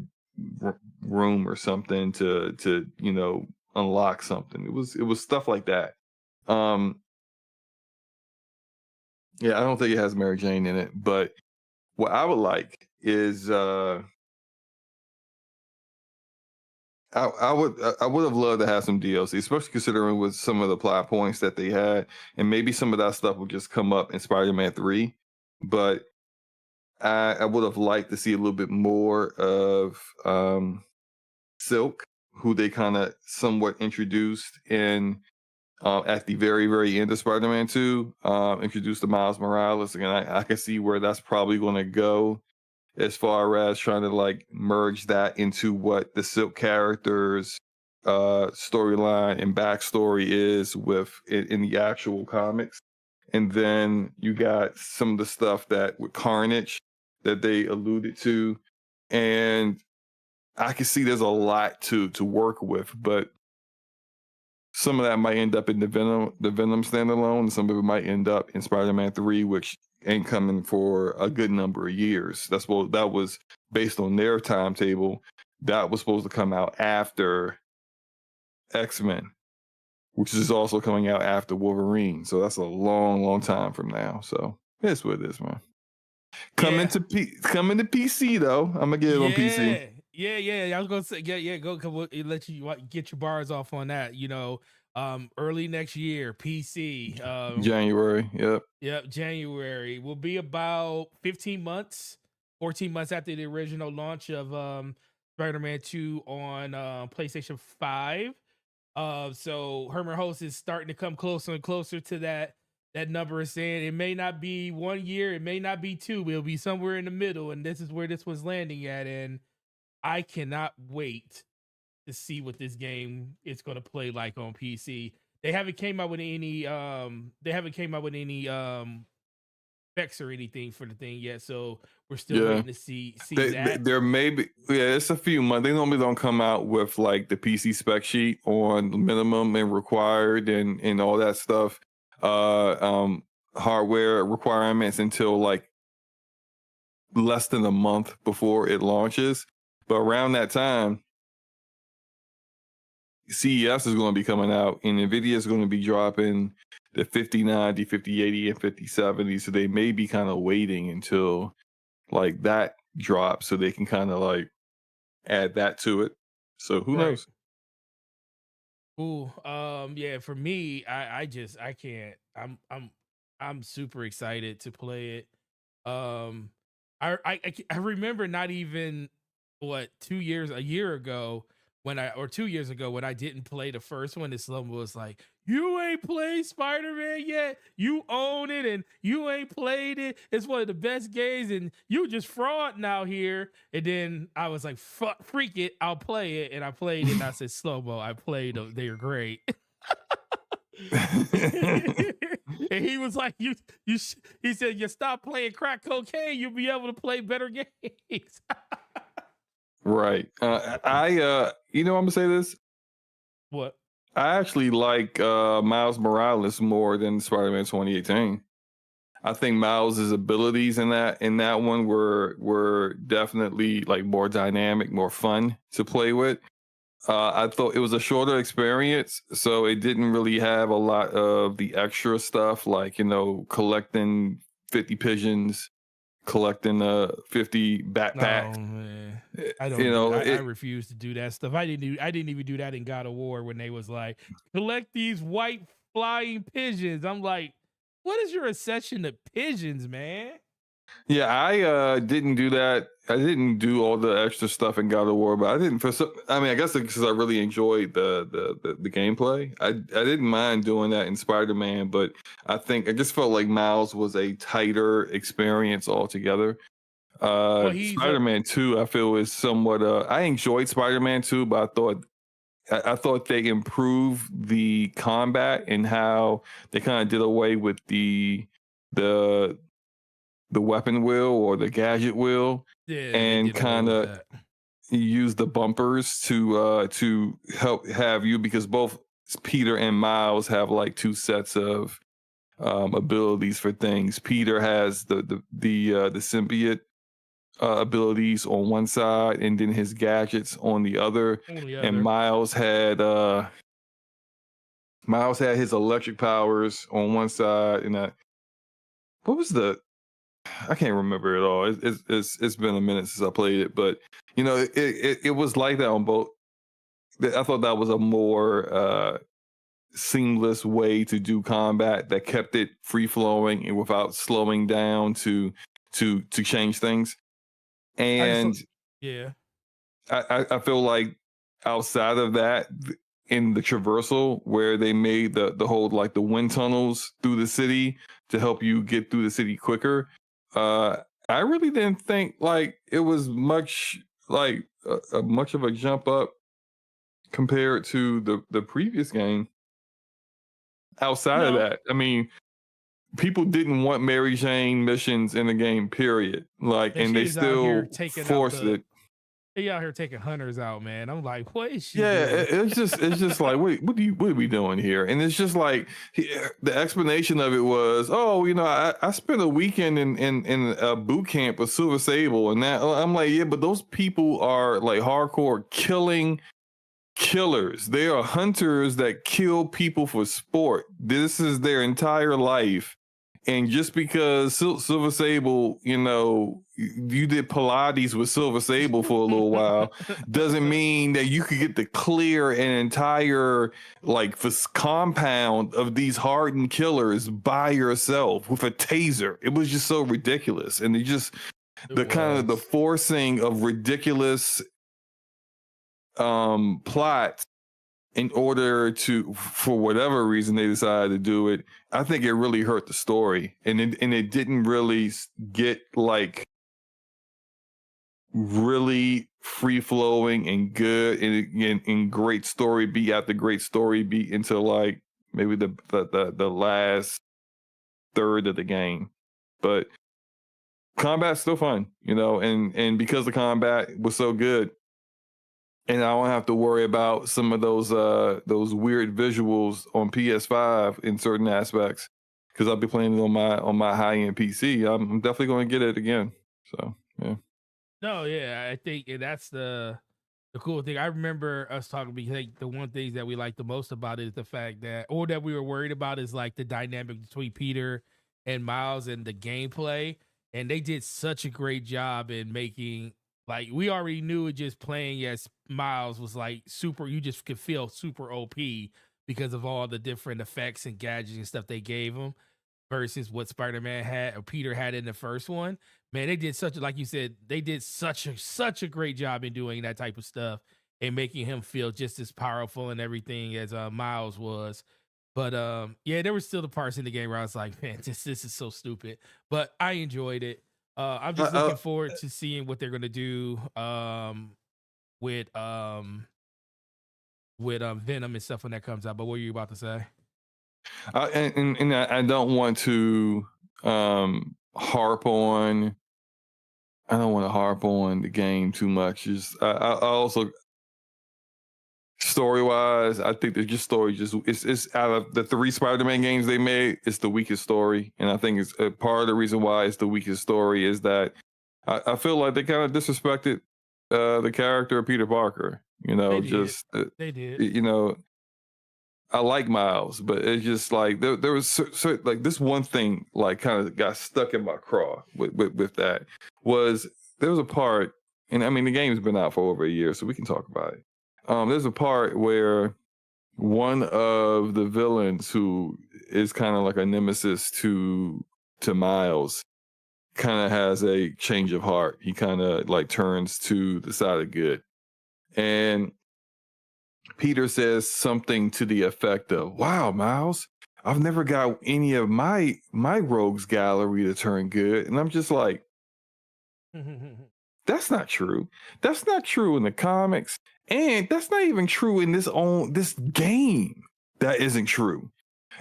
S1: room or something to you know, unlock something. It was stuff like that. Yeah, I don't think it has Mary Jane in it, but what I would like is I would have loved to have some DLC, especially considering with some of the plot points that they had, and maybe some of that stuff will just come up in Spider-Man 3. But I would have liked to see a little bit more of Silk, who they kind of somewhat introduced in at the very, very end of Spider-Man 2, introduced to Miles Morales. Again, I can see where that's probably going to go as far as trying to like merge that into what the Silk character's storyline and backstory is with in the actual comics. And then you got some of the stuff that with Carnage that they alluded to. And I can see there's a lot to work with, but some of that might end up in the Venom standalone, and some of it might end up in Spider-Man 3, which ain't coming for a good number of years. That was based on their timetable. That was supposed to come out after X-Men, which is also coming out after Wolverine. So that's a long, long time from now. So it's what it is, man. Coming to PC though. I'm gonna get it on PC.
S2: Yeah. I was gonna say, go let you get your bars off on that. You know, early next year, PC.
S1: January.
S2: Yep, January will be about 15 months, 14 months after the original launch of Spider-Man 2 on PlayStation 5. So Herman Host is starting to come closer and closer to that number is saying it may not be 1 year, it may not be 2, but it'll be somewhere in the middle, and this is where this was landing at. And I cannot wait to see what this game is going to play like on PC. They haven't came out with any specs or anything for the thing yet, so we're still waiting to see that.
S1: There may be, it's a few months. They normally don't come out with like the PC spec sheet on minimum and required and all that stuff, hardware requirements until like less than a month before it launches. But around that time, CES is going to be coming out, and NVIDIA is going to be dropping the 5090, 5080, and 5070. So they may be kind of waiting until like that drops so they can kind of like add that to it. So who knows?
S2: Ooh, yeah, for me, I can't. I'm super excited to play it. I remember not even a year ago when 2 years ago when I didn't play the first one. This SloMo was like, "You ain't played Spider-Man yet? You own it and you ain't played it. It's one of the best games and you just frauding out here." And then I was like, freak it, I'll play it. And I played it and I said, SloMo, I played them. They're great. And he was like, he said, you stop playing crack cocaine, you'll be able to play better games.
S1: Right. I'm gonna say this.
S2: What?
S1: I actually like Miles Morales more than Spider-Man 2018. I think Miles's abilities in that one were definitely like more dynamic, more fun to play with. I thought it was a shorter experience, so it didn't really have a lot of the extra stuff, like, you know, collecting 50 pigeons, collecting 50 backpacks.
S2: Oh man, I don't. I refuse to do that stuff. I didn't even do that in God of War when they was like, collect these white flying pigeons. I'm like, what is your obsession to pigeons, man?
S1: Yeah, I didn't do that. I didn't do all the extra stuff in God of War, but I didn't I guess because I really enjoyed the gameplay. I didn't mind doing that in Spider-Man, but I think I just felt like Miles was a tighter experience altogether. Spider-Man 2, I feel, is somewhat I enjoyed Spider-Man 2, but I thought they improved the combat and how they kind of did away with the weapon wheel or the gadget wheel, and kind of use the bumpers to help have you, because both Peter and Miles have like two sets of abilities for things. Peter has the symbiote abilities on one side, and then his gadgets on the other. And Miles had his electric powers on one side, and what was I can't remember it all. It's been a minute since I played it, but you know, it was like that on both. I thought that was a more seamless way to do combat that kept it free flowing and without slowing down to change things. And I feel like outside of that, in the traversal where they made the whole like the wind tunnels through the city to help you get through the city quicker, I really didn't think like it was much like much of a jump up compared to the previous game. Outside of that, I mean, people didn't want Mary Jane missions in the game, period. Like, and they still forced it.
S2: They out here taking hunters out, man. I'm like, what is she?
S1: Yeah,
S2: doing?
S1: it's just like, wait, what are we doing here? And it's just like the explanation of it was, oh, you know, I spent a weekend in a boot camp with Silver Sable, and that I'm like, yeah, but those people are like hardcore killers. They are hunters that kill people for sport. This is their entire life. And just because Silver Sable, you know, you did Pilates with Silver Sable for a little while, doesn't mean that you could get to clear an entire like compound of these hardened killers by yourself with a taser. It was just so ridiculous. And kind of the forcing of ridiculous plots in order to, for whatever reason they decided to do it. I think it really hurt the story, and it didn't really get like really free flowing and good and great story beat after great story beat until like maybe the last third of the game. But combat's still fun, you know, and because the combat was so good, and I don't have to worry about some of those weird visuals on PS5 in certain aspects, because I'll be playing it on my high end PC. I'm definitely going to get it again. So yeah.
S2: No, yeah, I think that's the cool thing. I remember us talking because like, the one thing that we like the most about it is the fact that, or that we were worried about, is like the dynamic between Peter and Miles and the gameplay. And they did such a great job in making. Like, we already knew it just playing as Miles was like super, you just could feel super OP because of all the different effects and gadgets and stuff they gave him versus what Spider-Man had or Peter had in the first one. Man, they did like you said, they did such a great job in doing that type of stuff and making him feel just as powerful and everything as Miles was. But yeah, there were still the parts in the game where I was like, man, this is so stupid. But I enjoyed it. I'm just looking forward to seeing what they're gonna do with Venom and stuff when that comes out. But what were you about to say?
S1: And I don't want to harp on. I don't want to harp on the game too much. Just I also, story wise, I think there's just story. It's out of the 3 Spider-Man games they made, it's the weakest story, and I think it's part of the reason why it's the weakest story is that I feel like they kind of disrespected the character of Peter Parker. You know,
S2: they did.
S1: You know, I like Miles, but it's just like there was like this one thing like kind of got stuck in my craw with that was there was a part, and I mean the game's been out for over a year, so we can talk about it. There's a part where one of the villains, who is kind of like a nemesis to Miles, kind of has a change of heart. He kind of like turns to the side of good, and Peter says something to the effect of, "Wow, Miles, I've never got any of my rogues gallery to turn good," and I'm just like, that's not true. That's not true in the comics. And that's not even true in this game. That isn't true.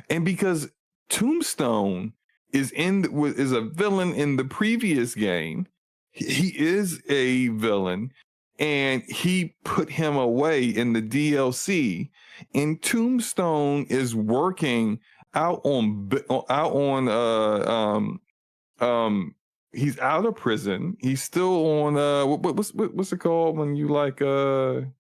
S1: And because Tombstone is a villain in the previous game, he is a villain. and he put him away in the DLC. And Tombstone is working out on he's out of prison. He's still on what's it called when you like you're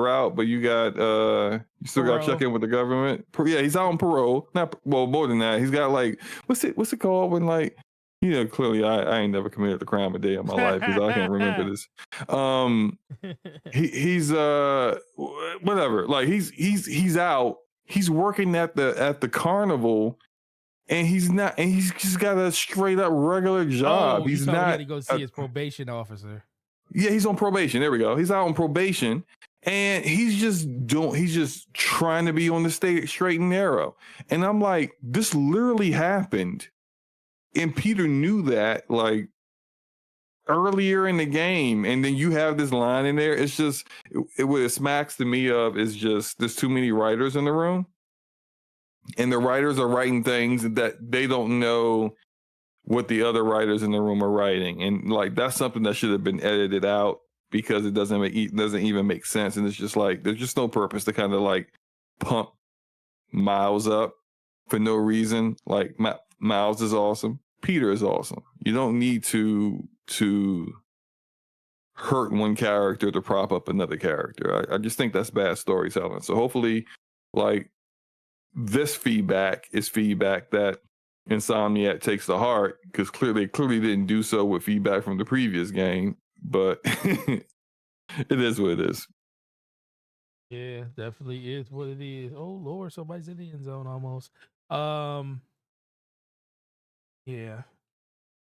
S1: out, but you got you still got to check in with the government. Yeah, he's out on parole. Not well, more than that. He's got like what's it called when like clearly I ain't never committed a crime a day in my life because I can't remember this. He's whatever. Like he's out. He's working at the carnival. And he's just got a straight up regular job. He's not.
S2: He had to go see his probation officer.
S1: Yeah, he's on probation. There we go. He's out on probation, and he's just trying to be on the straight and narrow. And I'm like, this literally happened, and Peter knew that like earlier in the game. And then you have this line in there. It's just what it smacks to me of is just there's too many writers in the room. And the writers are writing things that they don't know what the other writers in the room are writing. And like, that's something that should have been edited out because it doesn't even make sense. And it's just like, there's just no purpose to kind of like pump Miles up for no reason. Like Miles is awesome. Peter is awesome. You don't need to hurt one character to prop up another character. I just think that's bad storytelling. So hopefully like, this feedback is feedback that Insomniac takes to heart because clearly didn't do so with feedback from the previous game, but it is what it is.
S2: Yeah, definitely is what it is. Oh Lord, somebody's in the end zone almost. Yeah, I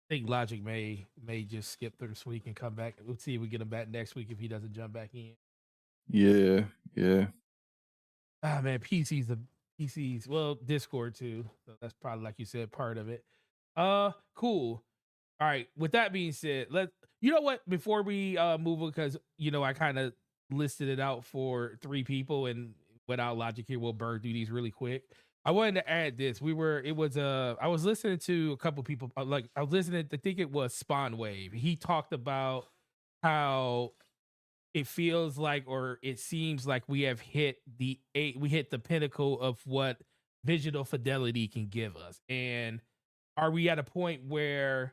S2: think Logic may just skip through this week and come back. We'll see if we get him back next week if he doesn't jump back in.
S1: Yeah.
S2: Ah man, PCs, well, Discord too. So that's probably like you said, part of it. Cool. All right. With that being said, you know what? Before we move on, because I kind of listed it out for 3 people, and without logic here, we'll burn through these really quick. I wanted to add this. I was listening to a couple people. I was listening. I think it was Spawn Wave. He talked about how it feels like, or it seems like we have hit the pinnacle of what digital fidelity can give us. And are we at a point where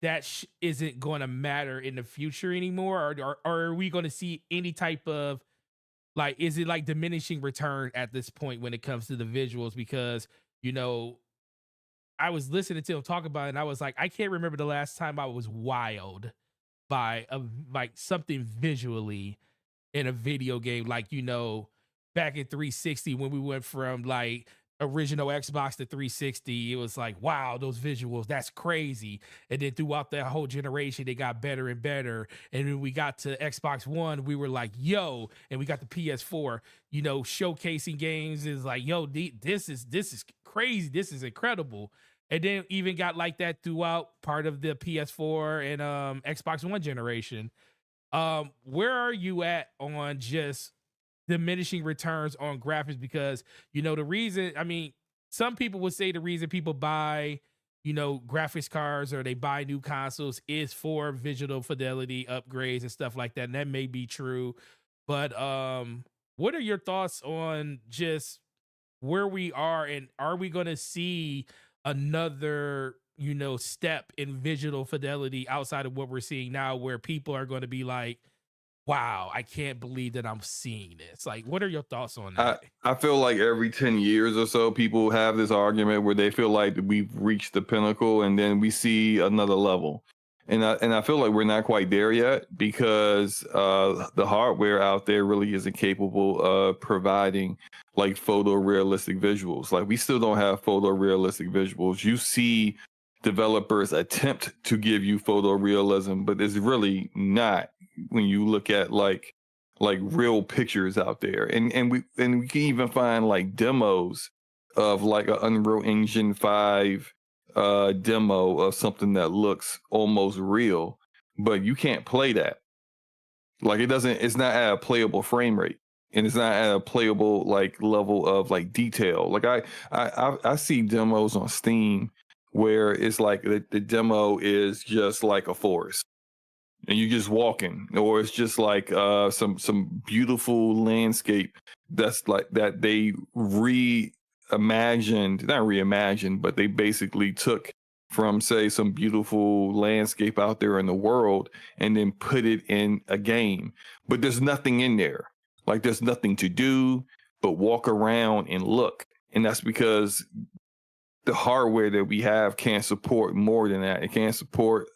S2: that isn't going to matter in the future anymore? Or are we going to see any type of like, is it like diminishing return at this point when it comes to the visuals? Because, I was listening to him talk about it and I was like, I can't remember the last time I was wowed by like something visually in a video game, like back in 360 when we went from like original Xbox to 360, it was like, wow, those visuals, that's crazy. And then throughout that whole generation, they got better and better. And when we got to Xbox One, we were like, yo, and we got the PS4, showcasing games is like, yo, this is crazy, this is incredible. And then even got like that throughout part of the PS4 and Xbox One generation. Where are you at on just diminishing returns on graphics? Because, the reason, some people would say the reason people buy, graphics cards or they buy new consoles is for visual fidelity upgrades and stuff like that. And that may be true. But what are your thoughts on just where we are, and are we going to see another step in visual fidelity outside of what we're seeing now, where people are going to be like, wow, I can't believe that I'm seeing this? Like, what are your thoughts on that?
S1: I feel like every 10 years or so, people have this argument where they feel like we've reached the pinnacle and then we see another level. And I feel like we're not quite there yet because the hardware out there really isn't capable of providing like photorealistic visuals. Like we still don't have photorealistic visuals. You see developers attempt to give you photorealism, but it's really not when you look at like real pictures out there. And we can even find like demos of like an Unreal Engine 5 demo of something that looks almost real, but you can't play that. Like it's not at a playable frame rate, and it's not at a playable like level of like detail. Like I see demos on Steam where it's like the demo is just like a forest. and you're just walking, or it's just like some beautiful landscape that's like that they not reimagined, but they basically took from, say, some beautiful landscape out there in the world and then put it in a game. But there's nothing in there. Like, there's nothing to do but walk around and look. And that's because the hardware that we have can't support more than that. It can't support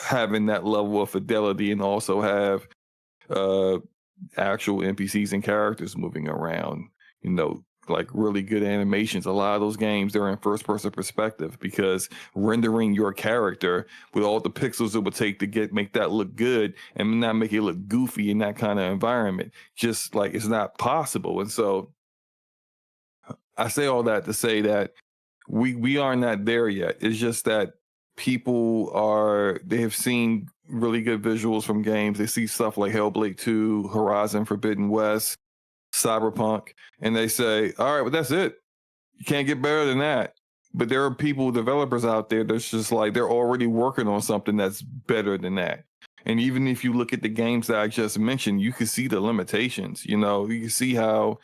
S1: having that level of fidelity and also have actual NPCs and characters moving around, like really good animations. A lot of those games, they're in first person perspective, because rendering your character with all the pixels it would take to make that look good and not make it look goofy in that kind of environment, just like it's not possible. And so I say all that to say that we are not there yet. It's just that they have seen really good visuals from games. They see stuff like Hellblade 2, Horizon Forbidden West, Cyberpunk, and they say, all right, well, that's it. You can't get better than that. But there are developers out there that's just like, they're already working on something that's better than that. And even if you look at the games that I just mentioned, you can see the limitations. You can see how,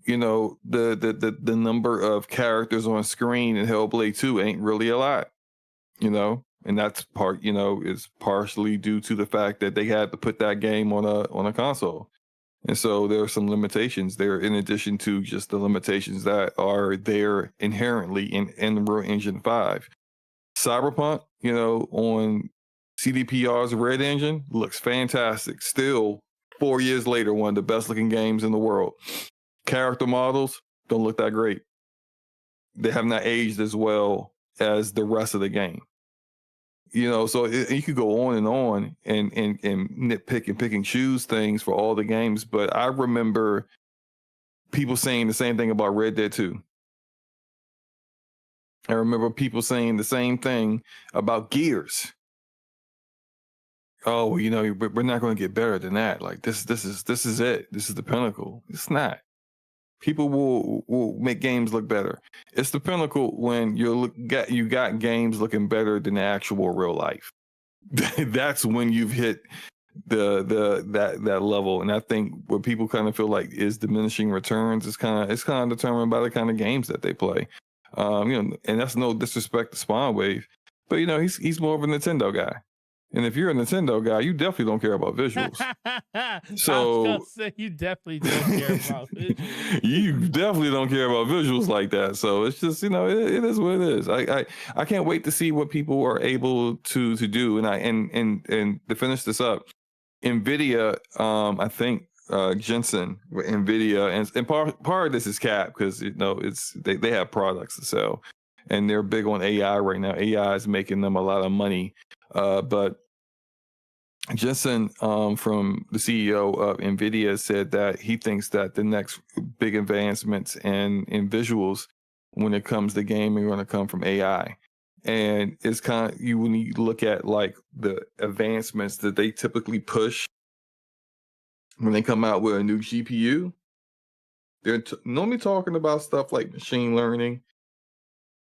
S1: the number of characters on screen in Hellblade 2 ain't really a lot, and that's is partially due to the fact that they had to put that game on a console. And so there are some limitations there, in addition to just the limitations that are there inherently in Unreal Engine 5. Cyberpunk, on CDPR's Red Engine looks fantastic. Still, 4 years later, one of the best looking games in the world. Character models don't look that great. They have not aged as well as the rest of the game. So you could go on and nitpick and pick and choose things for all the games. But I remember people saying the same thing about Red Dead 2. I remember people saying the same thing about Gears. Oh, we're not going to get better than that. Like this is it. This is the pinnacle. It's not. People will make games look better. It's the pinnacle when you got games looking better than the actual real life. That's when you've hit that level. And I think what people kind of feel like is diminishing returns is kind of determined by the kind of games that they play. And that's no disrespect to Spawn Wave, but he's more of a Nintendo guy. And if you're a Nintendo guy, you definitely don't care about visuals. So
S2: I was gonna say, you definitely don't care about visuals.
S1: You definitely don't care about visuals like that. So it's just, it is what it is. I can't wait to see what people are able to do. And to finish this up, NVIDIA, I think Jensen with NVIDIA, and part of this is cap, because they have products to sell, and they're big on AI right now. AI is making them a lot of money. But Jensen, from the CEO of NVIDIA, said that he thinks that the next big advancements in visuals when it comes to gaming are going to come from AI. And it's kind of, when you look at like the advancements that they typically push when they come out with a new GPU, they're normally talking about stuff like machine learning,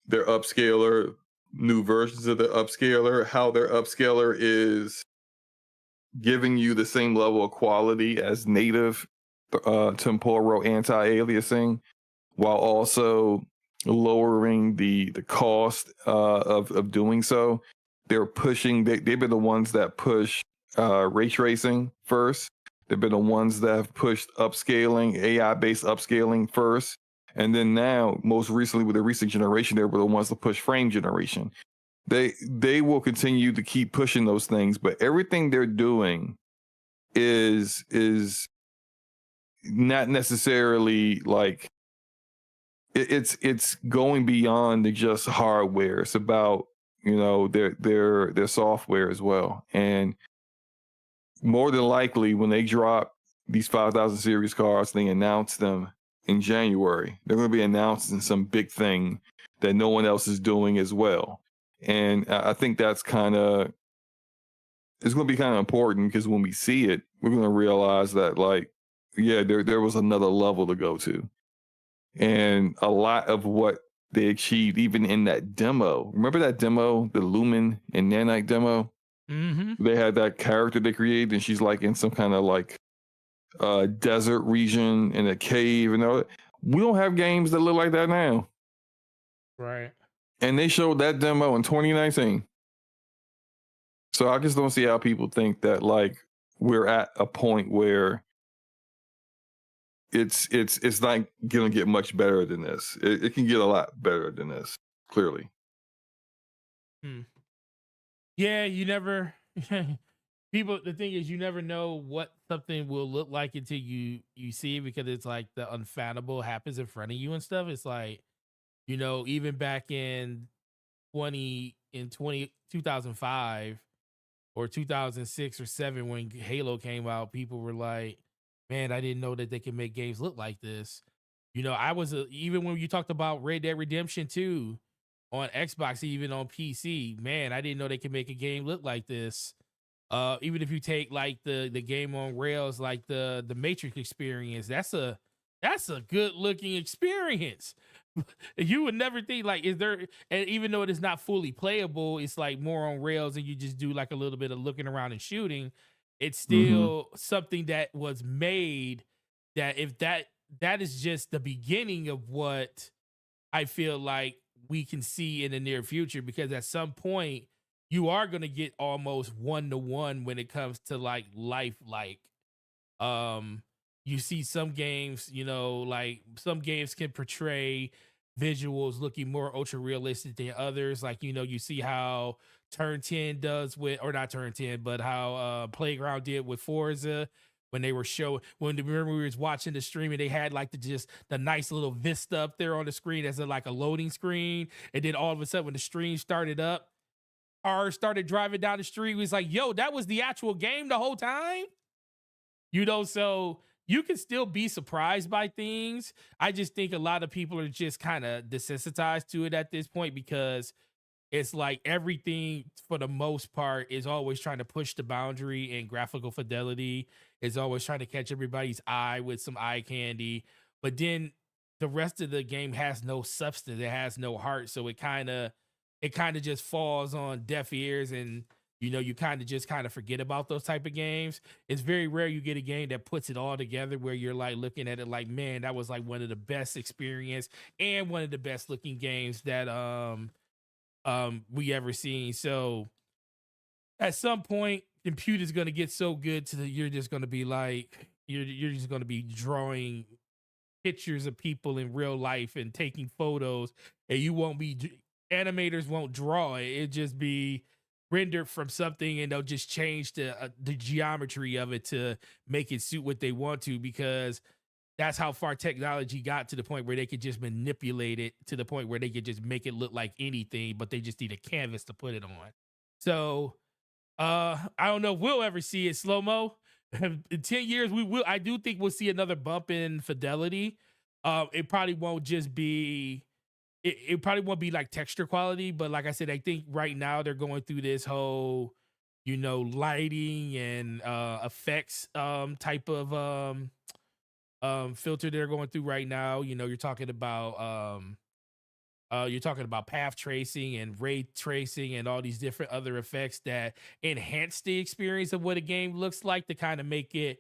S1: their upscaler, new versions of the upscaler, how their upscaler is giving you the same level of quality as native temporal anti-aliasing, while also lowering the cost of doing so. They're pushing, they've been the ones that push ray tracing first. They've been the ones that have pushed upscaling, AI-based upscaling first. And then now, most recently with the recent generation, they were the ones to push frame generation. They will continue to keep pushing those things, but everything they're doing is not necessarily like it's going beyond just hardware. It's about their software as well. And more than likely, when they drop these 5000 series cards, they announce them in January, they're going to be announcing some big thing that no one else is doing as well. And I think that's it's going to be kind of important, because when we see it, we're going to realize that, like, yeah, there was another level to go to. And a lot of what they achieved, even in that demo, remember that demo, the Lumen and Nanite demo?
S2: Mm-hmm.
S1: They had that character they created, and she's like in some kind of like desert region in a cave and all that. We don't have games that look like that now.
S2: Right.
S1: And they showed that demo in 2019. So I just don't see how people think that like we're at a point where it's not gonna get much better than this. It can get a lot better than this, clearly.
S2: Yeah, you never people the thing is you never know what something will look like until you see it, because it's like the unfathomable happens in front of you and stuff. It's like, even back in 2005 or 2006 or 7 when Halo came out, people were like, man, I didn't know that they could make games look like this. Even when you talked about Red Dead Redemption 2 on Xbox, even on PC, man, I didn't know they could make a game look like this. Even if you take like the game on rails, like the Matrix experience, that's a good looking experience. You would never think like, and even though it is not fully playable, it's like more on rails and you just do like a little bit of looking around and shooting. It's
S1: Mm-hmm.
S2: still something that was made, that if that is just the beginning of what I feel like we can see in the near future, because at some point you are going to get almost 1-to-1 when it comes to like life. Like, um, you see some games, like some games can portray visuals looking more ultra realistic than others. Like, you see how Turn 10 does with, or not Turn 10, but how Playground did with Forza, when they were remember we was watching the stream and they had like the nice little vista up there on the screen as like a loading screen. And then all of a sudden when the stream started up, or started driving down the street, we was like, yo, that was the actual game the whole time. So you can still be surprised by things. I just think a lot of people are just kind of desensitized to it at this point, because it's like everything for the most part is always trying to push the boundary in graphical fidelity, is always trying to catch everybody's eye with some eye candy. But then the rest of the game has no substance, it has no heart. So it kind of just falls on deaf ears, and you kind of forget about those type of games. It's very rare you get a game that puts it all together, where you're like looking at it like, man, that was like one of the best experience and one of the best looking games that we ever seen. So at some point, computer's gonna get so good to the you're just gonna be like, you're just gonna be drawing pictures of people in real life and taking photos, and you won't be animators won't draw it. It just be rendered from something, and they'll just change the geometry of it to make it suit what they want to, because that's how far technology got, to the point where they could just manipulate it to the point where they could just make it look like anything, but they just need a canvas to put it on. So I don't know if we'll ever see it slow mo. In 10 years, we will. I do think we'll see another bump in fidelity. It probably won't just be it probably won't be like texture quality, but like I said, I think right now they're going through this whole, lighting and effects type of filter they're going through right now. You're talking about path tracing and ray tracing and all these different other effects that enhance the experience of what a game looks like, to kind of make it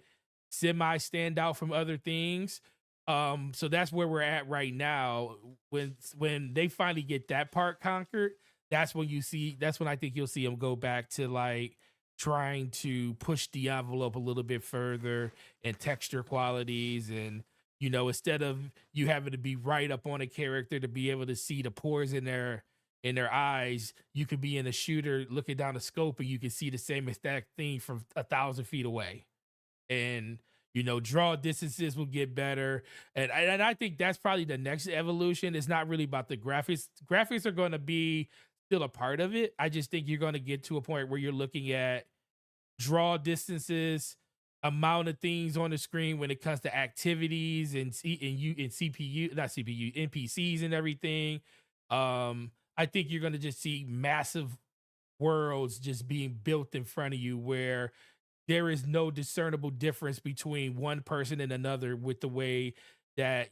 S2: semi stand out from other things. So that's where we're at right now. When they finally get that part conquered, that's when I think you'll see them go back to like trying to push the envelope a little bit further in texture qualities. And instead of you having to be right up on a character to be able to see the pores in their eyes, you could be in a shooter looking down the scope and you can see the same exact thing from 1,000 feet away. And draw distances will get better. And I think that's probably the next evolution. It's not really about the graphics. Graphics are going to be still a part of it. I just think you're going to get to a point where you're looking at draw distances, amount of things on the screen when it comes to activities and CPU, not CPU, NPCs and everything. I think you're going to just see massive worlds just being built in front of you, where there is no discernible difference between one person and another, with the way that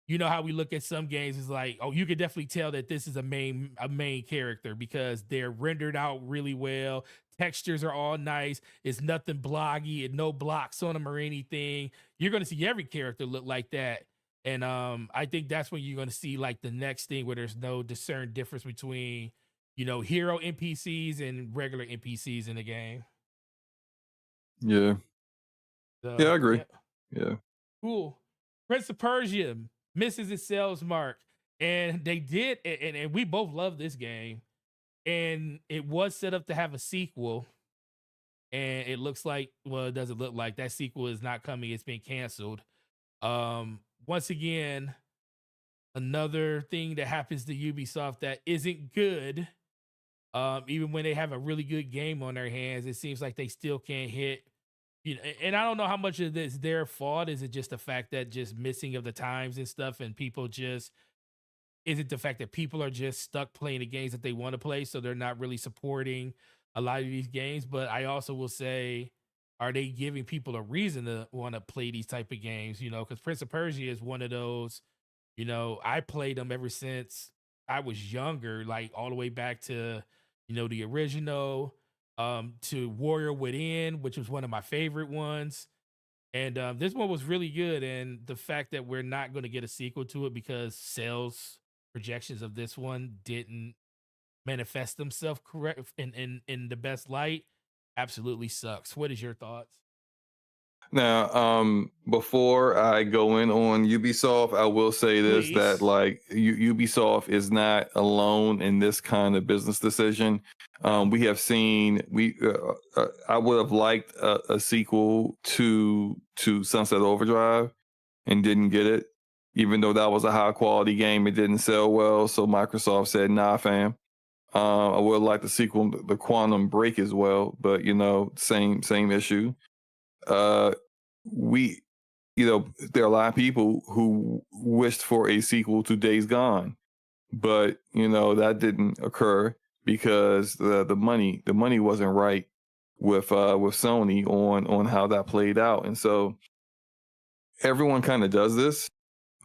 S2: you know how we look at some games is like, oh, you could definitely tell that this is a main character because they're rendered out really well. Textures are all nice. It's nothing bloggy and no blocks on them or anything. You're gonna see every character look like that. And I think that's when you're gonna see like the next thing where there's no discerned difference between, hero NPCs and regular NPCs in the game.
S1: Yeah.
S2: So,
S1: Yeah, I agree.
S2: yeah.
S1: Yeah.
S2: Cool. Prince of Persia misses its sales mark. And they did, and we both love this game. And it was set up to have a sequel. And it looks like, well, it doesn't look like that sequel is not coming. It's been canceled. Once again, another thing that happens to Ubisoft that isn't good. Even when they have a really good game on their hands, it seems like they still can't hit. And I don't know how much of this is their fault. Is it just the fact that just missing of the times and stuff, and people just, is it the fact that people are just stuck playing the games that they want to play, so they're not really supporting a lot of these games? But I also will say, are they giving people a reason to want to play these type of games? Because Prince of Persia is one of those. I played them ever since I was younger, like all the way back to, the original, to Warrior Within, which was one of my favorite ones. And this one was really good. And the fact that we're not going to get a sequel to it because sales projections of this one didn't manifest themselves correct in the best light absolutely sucks. What is your thoughts?
S1: Now, before I go in on Ubisoft, I will say this, that
S2: Please.
S1: like Ubisoft is not alone in this kind of business decision. We have seen I would have liked a sequel to Sunset Overdrive and didn't get it, even though that was a high quality game. It didn't sell well, so Microsoft said, "Nah, fam." I would like the sequel, the Quantum Break, as well, but same issue. Uh, we, there are a lot of people who wished for a sequel to Days Gone, but that didn't occur because the money wasn't right with Sony on how that played out. And so everyone kind of does this,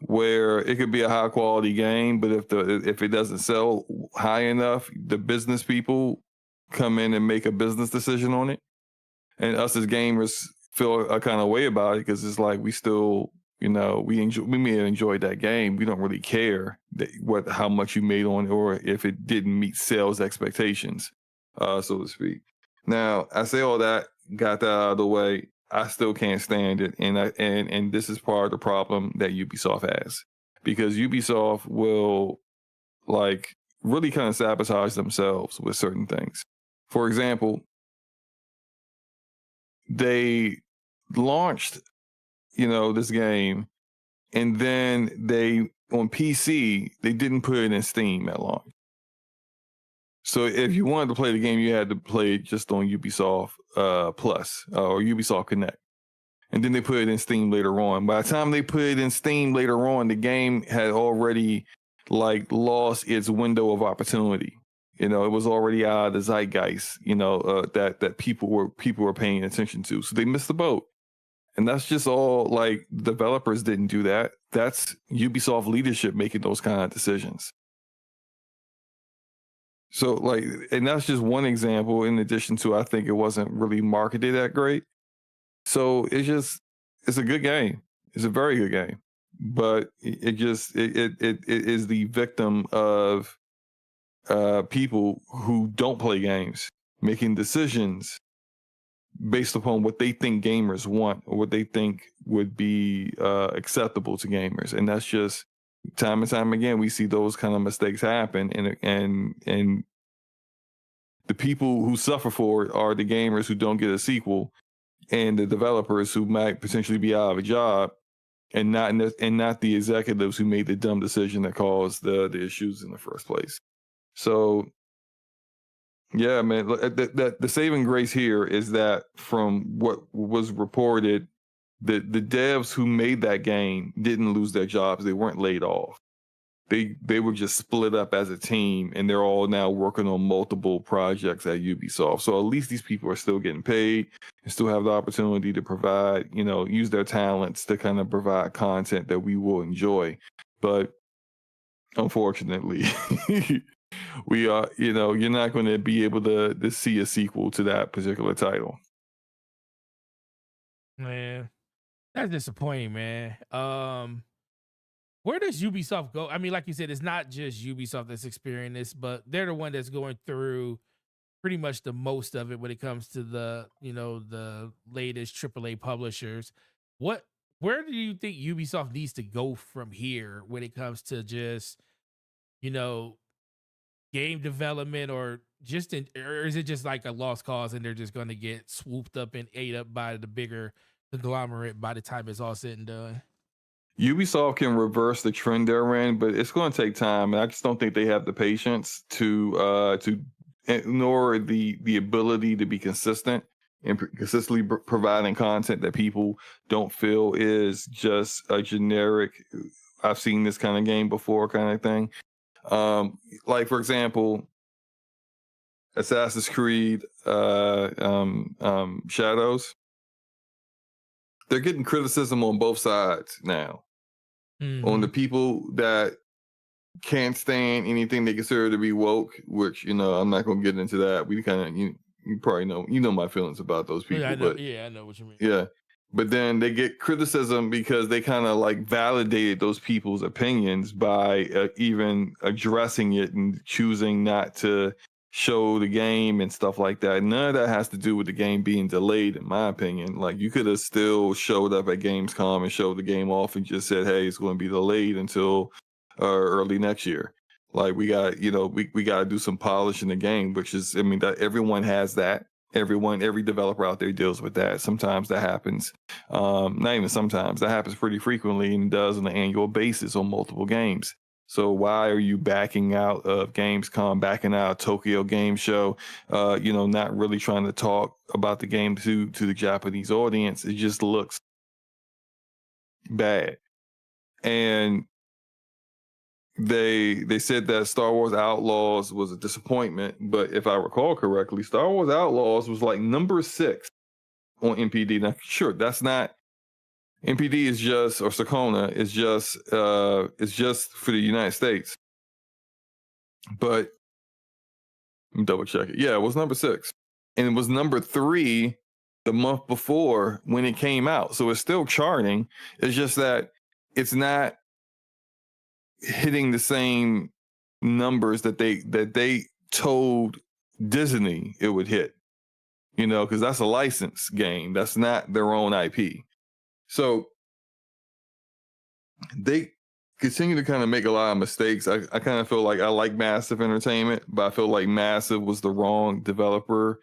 S1: where it could be a high quality game, but if it doesn't sell high enough, the business people come in and make a business decision on it. And us as gamers feel a kind of way about it because it's like we still, we may have enjoyed that game. We don't really care how much you made on it or if it didn't meet sales expectations, so to speak. Now, I say all that, got that out of the way. I still can't stand it, and this is part of the problem that Ubisoft has, because Ubisoft will like really kind of sabotage themselves with certain things. For example, they launched, this game, and then on PC, they didn't put it in Steam at launch. So if you wanted to play the game, you had to play it just on Ubisoft Plus or Ubisoft Connect. And then they put it in Steam later on. By the time they put it in Steam later on, the game had already lost its window of opportunity. It was already out of the zeitgeist, that people were paying attention to. So they missed the boat. And that's just all, developers didn't do that. That's Ubisoft leadership making those kind of decisions. So and that's just one example, in addition to, I think it wasn't really marketed that great. So it's a good game. It's a very good game, but it is the victim of people who don't play games, making decisions based upon what they think gamers want or what they think would be acceptable to gamers. And that's just time and time again, we see those kind of mistakes happen. And the people who suffer for it are the gamers who don't get a sequel, and the developers who might potentially be out of a job, and not the executives who made the dumb decision that caused the issues in the first place. So, yeah, man, the saving grace here is that from what was reported, the devs who made that game didn't lose their jobs. They weren't laid off. They were just split up as a team, and they're all now working on multiple projects at Ubisoft. So at least these people are still getting paid and still have the opportunity to provide, use their talents to kind of provide content that we will enjoy. but unfortunately, we are, you're not going to be able to see a sequel to that particular title.
S2: Man, that's disappointing, man. Where does Ubisoft go? I mean, like you said, it's not just Ubisoft that's experiencing this, but they're the one that's going through pretty much the most of it when it comes to the the latest AAA publishers. Where do you think Ubisoft needs to go from here when it comes to just you know game development, or or is it just like a lost cause and they're just going to get swooped up and ate up by the bigger conglomerate by the time it's all said and done?
S1: Ubisoft can reverse the trend they're in, but it's going to take time. And I just don't think they have the patience nor the ability to be consistent and consistently providing content that people don't feel is just a generic, I've seen this kind of game before kind of thing. Like, for example, Assassin's Creed Shadows. They're getting criticism on both sides now.
S2: Mm-hmm.
S1: On the people that can't stand anything they consider to be woke, which I'm not going to get into that. We kind of you probably know my feelings about those people.
S2: Yeah, I know.
S1: But
S2: Yeah, I know what you mean.
S1: yeah, but then they get criticism because they kind of like validated those people's opinions by even addressing it and choosing not to show the game and stuff like that. None of that has to do with the game being delayed, in my opinion. Like, you could have still showed up at Gamescom and showed the game off and just said, hey, it's going to be delayed until early next year. Like, we got we got to do some polish in the game, which is, I mean, that everyone has that. Every developer out there deals with that. Sometimes that happens. Not even sometimes, that happens pretty frequently, and does on an annual basis on multiple games. So why are you backing out of Gamescom, backing out of Tokyo Game Show, not really trying to talk about the game to the Japanese audience? It just looks bad. And they said that Star Wars Outlaws was a disappointment, but if I recall correctly, Star Wars Outlaws was like number 6 on NPD. Now, sure, that's not NPD, is just, or Sakona is just for the United States. But let me double check it. Yeah, it was number 6. And it was number 3 the month before when it came out. So it's still charting. It's just that it's not hitting the same numbers that they told Disney it would hit. Because that's a licensed game. That's not their own IP. So they continue to kind of make a lot of mistakes. I kind of feel like I like Massive Entertainment, but I feel like Massive was the wrong developer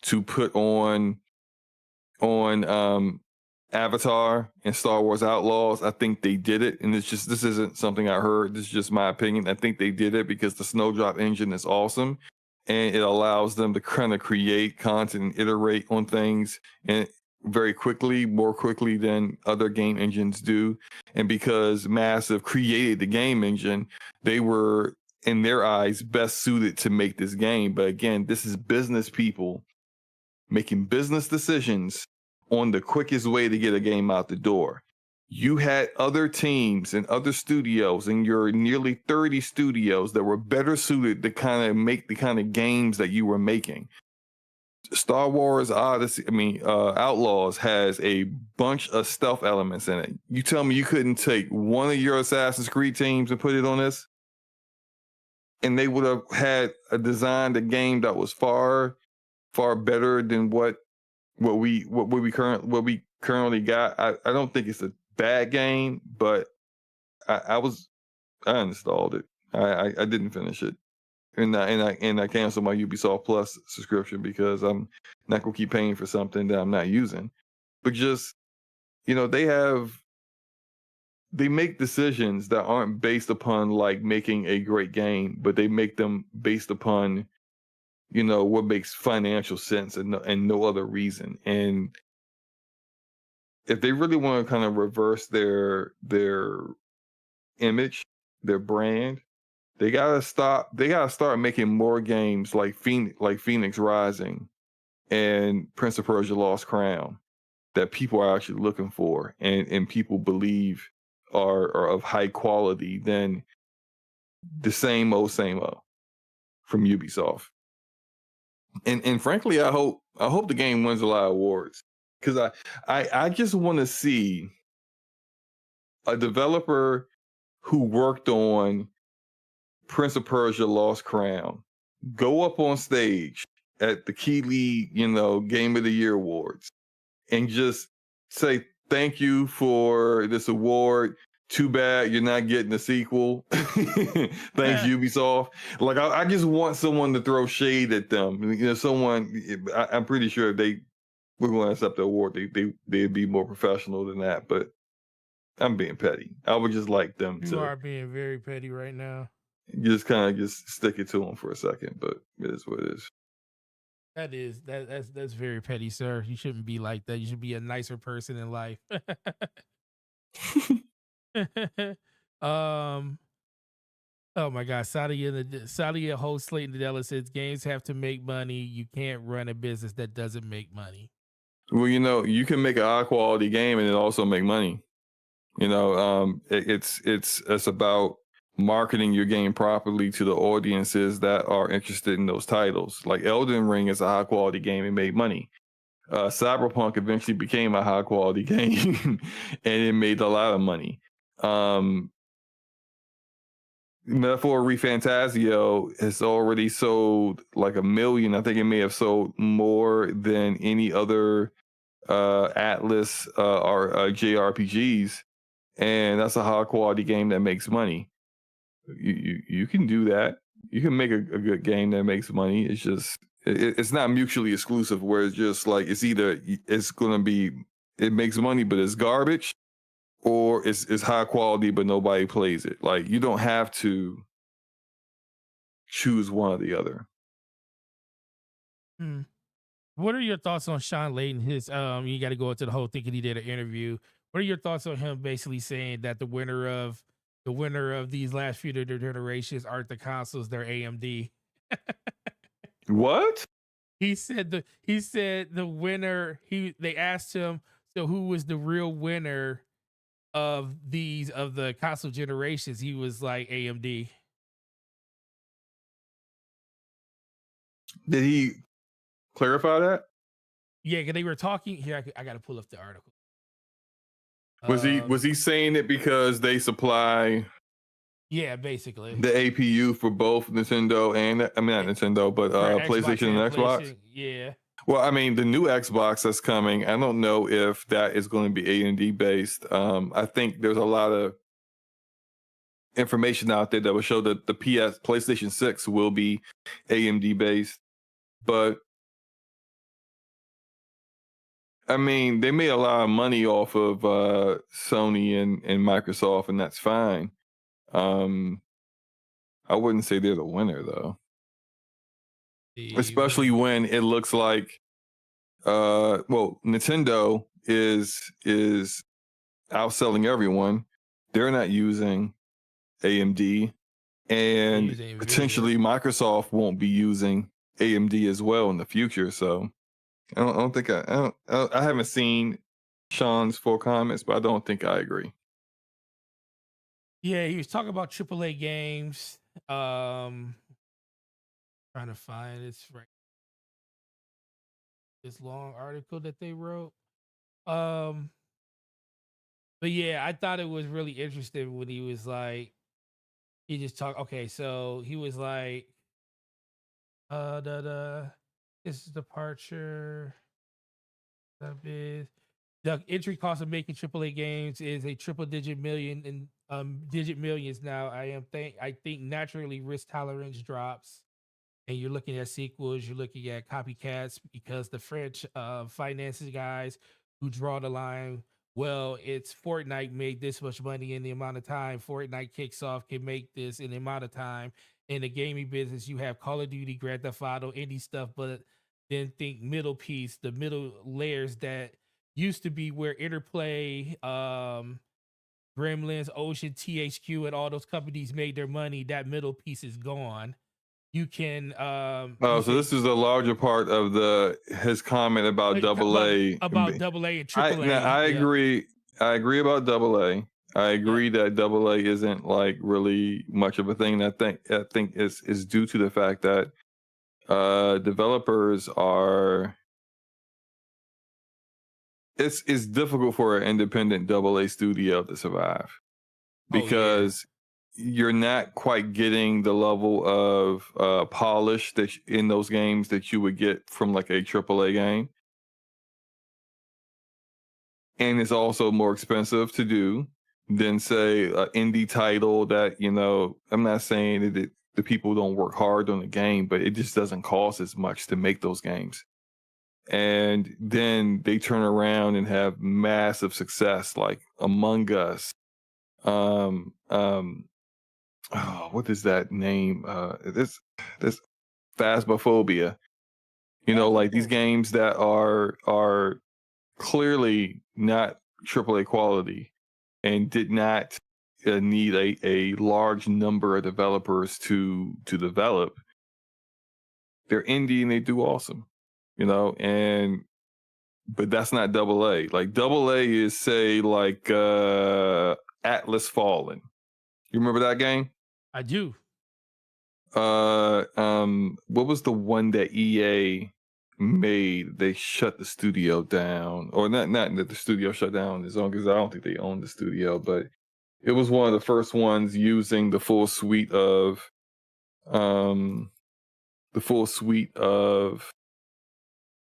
S1: to put on Avatar and Star Wars Outlaws. I think they did it, and this isn't something I heard. This is just my opinion. I think they did it because the Snowdrop engine is awesome, and it allows them to kind of create content and iterate on things and very quickly, more quickly than other game engines do. And because Massive created the game engine, they were, in their eyes, best suited to make this game. But again, this is business people making business decisions on the quickest way to get a game out the door. You had other teams and other studios, and your nearly 30 studios that were better suited to kind of make the kind of games that you were making. Star Wars Outlaws has a bunch of stealth elements in it. You tell me you couldn't take one of your Assassin's Creed teams and put it on this, and they would have had designed a game that was far, far better than what we currently got. I don't think it's a bad game, but I uninstalled it. I didn't finish it. And I canceled my Ubisoft Plus subscription because I'm not gonna keep paying for something that I'm not using. But just, they make decisions that aren't based upon like making a great game, but they make them based upon, what makes financial sense and no other reason. And if they really want to kind of reverse their image, their brand, they gotta start making more games like Phoenix Rising and Prince of Persia Lost Crown that people are actually looking for and people believe are of high quality than the same old from Ubisoft. And frankly, I hope the game wins a lot of awards, because I just want to see a developer who worked on Prince of Persia: Lost Crown go up on stage at the Key League, Game of the Year awards, and just say thank you for this award. Too bad you're not getting a sequel. Thanks, Ubisoft. Like, I just want someone to throw shade at them. I'm pretty sure if they were going to accept the award, they'd be more professional than that. But I'm being petty. I would just like them
S2: You
S1: to.
S2: are being very petty right now.
S1: Just kind of just stick it to them for a second, but it is what it is.
S2: That's very petty, sir. You shouldn't be like that. You should be a nicer person in life. Oh my God, Sadia host Slayton Nadella says games have to make money. You can't run a business that doesn't make money.
S1: Well, you can make a high quality game and it also make money. It's about marketing your game properly to the audiences that are interested in those titles. Like Elden Ring is a high quality game and made money. Cyberpunk eventually became a high quality game and it made a lot of money. Metaphor ReFantazio has already sold like 1 million. I think it may have sold more than any other Atlas or JRPGs, and that's a high quality game that makes money. You can do that. You can make a good game that makes money. It's just it's not mutually exclusive, where it's just like it's going to be, it makes money but it's garbage, or it's high quality but nobody plays it. Like, you don't have to choose one or the other.
S2: What are your thoughts on Sean Layden? His you got to go into the whole thinking he did an interview. What are your thoughts on him basically saying that the winner of these last few generations aren't the consoles, they're AMD?
S1: What?
S2: He said the winner, they asked him, so who was the real winner of the console generations? He was like, AMD.
S1: Did he clarify that?
S2: Yeah, because they were talking here. I got to pull up the article.
S1: Was he saying it because they supply?
S2: Yeah, basically
S1: the APU for both Nintendo and not Nintendo, but PlayStation and Xbox.
S2: Yeah.
S1: Well, I mean, the new Xbox that's coming, I don't know if that is going to be AMD based. I think there's a lot of information out there that will show that the PlayStation 6 will be AMD based, but I mean, they made a lot of money off of Sony and Microsoft, and that's fine. I wouldn't say they're the winner though, especially when it looks like Nintendo is outselling everyone. They're not using AMD, and potentially Microsoft won't be using AMD as well in the future. So I haven't seen Sean's full comments, but I don't think I agree.
S2: Yeah, he was talking about AAA games. Trying to find this long article that they wrote. But yeah, I thought it was really interesting when he was like, he just talked. Okay, so he was like, this departure. The entry cost of making AAA games is a triple-digit million and digit millions now. I think naturally risk tolerance drops, and you're looking at sequels, you're looking at copycats, because the French finances guys who draw the line. Well, it's Fortnite made this much money in the amount of time. Fortnite kicks off, can make this in the amount of time. In the gaming business, you have Call of Duty, Grand Theft Auto, indie stuff, but then think middle piece, the middle layers that used to be where Interplay, Gremlins, Ocean, THQ, and all those companies made their money. That middle piece is gone. You can
S1: so this is a larger part of his comment about AA.
S2: About AA and AAA.
S1: I agree about AA. I agree that AA isn't like really much of a thing. I think it's due to the fact that developers are. It's difficult for an independent AA studio to survive because you're not quite getting the level of polish that in those games that you would get from like a AAA game, and it's also more expensive to do than say an indie title that, you know, I'm not saying that the people don't work hard on the game, but it just doesn't cost as much to make those games. And then they turn around and have massive success like Among Us. What is that name? This Phasmophobia. You know, like these games that are clearly not AAA quality and did not need a large number of developers to develop. They're indie and they do awesome, you know, but that's not AA. Like AA is say like Atlas Fallen. You remember that game?
S2: I do.
S1: What was the one that EA made? They shut the studio down, or not that the studio shut down as long as I don't think they own the studio, but it was one of the first ones using the full suite of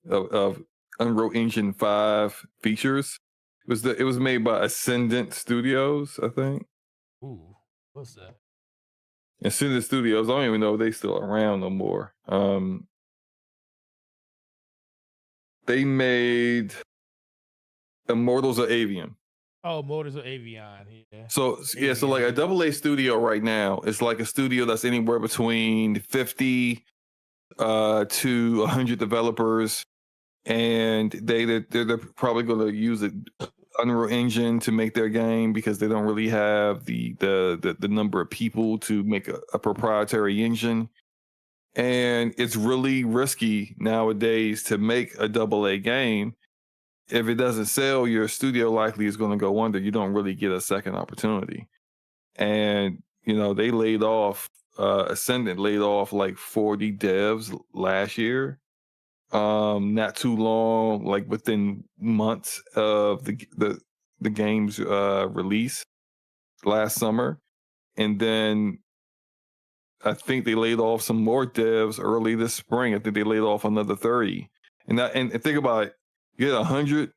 S1: of Unreal Engine 5 features. It was made by Ascendant Studios, I think.
S2: Ooh, what's that?
S1: Ascendant Studios, I don't even know if they still around no more. They made Immortals of Avium.
S2: Oh, Motors of Avion. Yeah.
S1: So like a AA studio right now is like a studio that's anywhere between 50 to 100 developers, and they're probably going to use it Unreal Engine to make their game because they don't really have the number of people to make a proprietary engine. And it's really risky nowadays to make a AA game. If it doesn't sell, your studio likely is going to go under. You don't really get a second opportunity. And, you know, they laid off, Ascendant laid off like 40 devs last year. Not too long, like within months of the game's release last summer. And then I think they laid off some more devs early this spring. I think they laid off another 30. And think about it. You had 100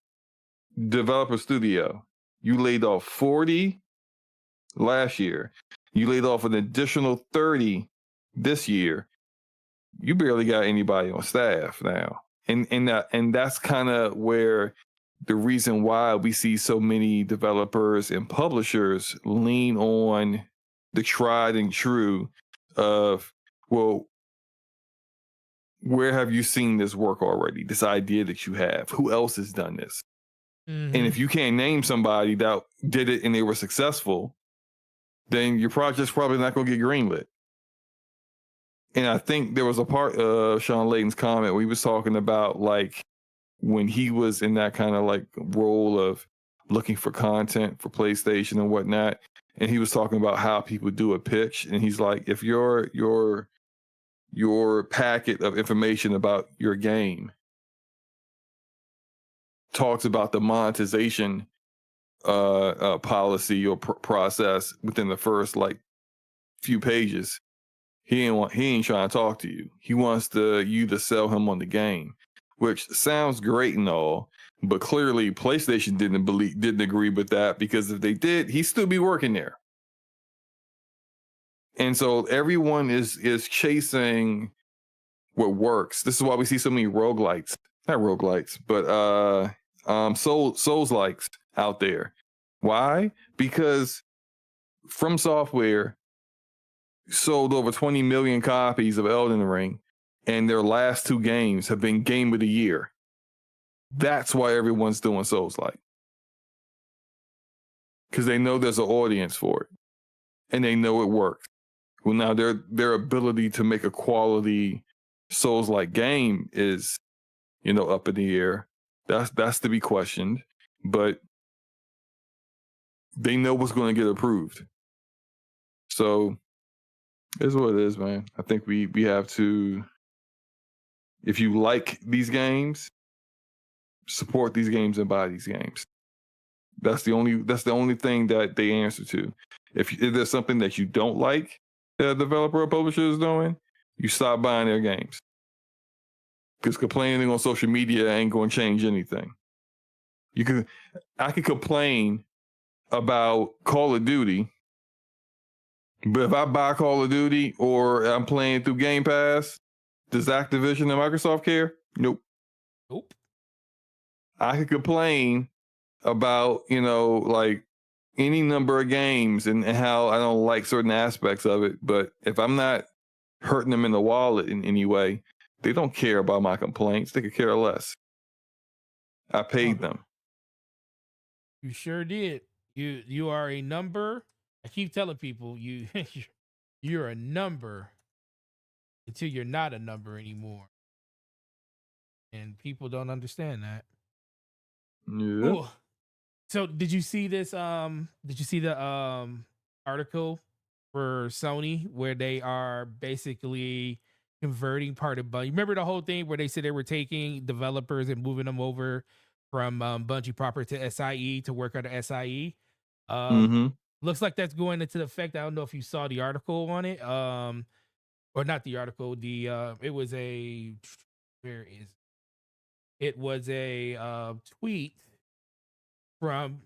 S1: developer studio. You laid off 40 last year. You laid off an additional 30 this year. You barely got anybody on staff now. And that's kind of where the reason why we see so many developers and publishers lean on the tried and true of, well, where have you seen this work already? This idea that you have. Who else has done this?
S2: Mm-hmm.
S1: And if you can't name somebody that did it and they were successful, then your project's probably not going to get greenlit. And I think there was a part of Sean Layton's comment where he was talking about like when he was in that kind of like role of looking for content for PlayStation and whatnot. And he was talking about how people do a pitch. And he's like, if your packet of information about your game talks about the monetization policy or process within the first like few pages, he ain't trying to talk to you. He wants you to sell him on the game, which sounds great and all, but clearly PlayStation didn't agree with that, because if they did, he'd still be working there. And so everyone is chasing what works. This is why we see so many roguelites, not roguelites, but Souls-likes out there. Why? Because From Software sold over 20 million copies of Elden Ring, and their last two games have been Game of the Year. That's why everyone's doing Souls-like. Because they know there's an audience for it, and they know it works. Well, now their ability to make a quality Souls-like game is, you know, up in the air. That's to be questioned. But they know what's going to get approved. So it's what it is, man. I think we have to, if you like these games, support these games and buy these games. That's the only thing that they answer to. If there's something that you don't like that a developer or publisher is doing, you stop buying their games. Because complaining on social media ain't going to change anything. I could complain about Call of Duty, but if I buy Call of Duty or I'm playing through Game Pass, does Activision and Microsoft care? Nope. I could complain about, like any number of games and how I don't like certain aspects of it, but if I'm not hurting them in the wallet in any way, they don't care about my complaints. They could care less. I paid them.
S2: You sure did. You are a number. I keep telling people you're a number until you're not a number anymore. And people don't understand that.
S1: Yeah.
S2: Ooh. So did you see this? Did you see the article for Sony where they are basically converting part of Bungie? Remember the whole thing where they said they were taking developers and moving them over from Bungie proper to SIE to work under SIE? Looks like that's going into effect. I don't know if you saw the article on it, or not the article. It was a tweet from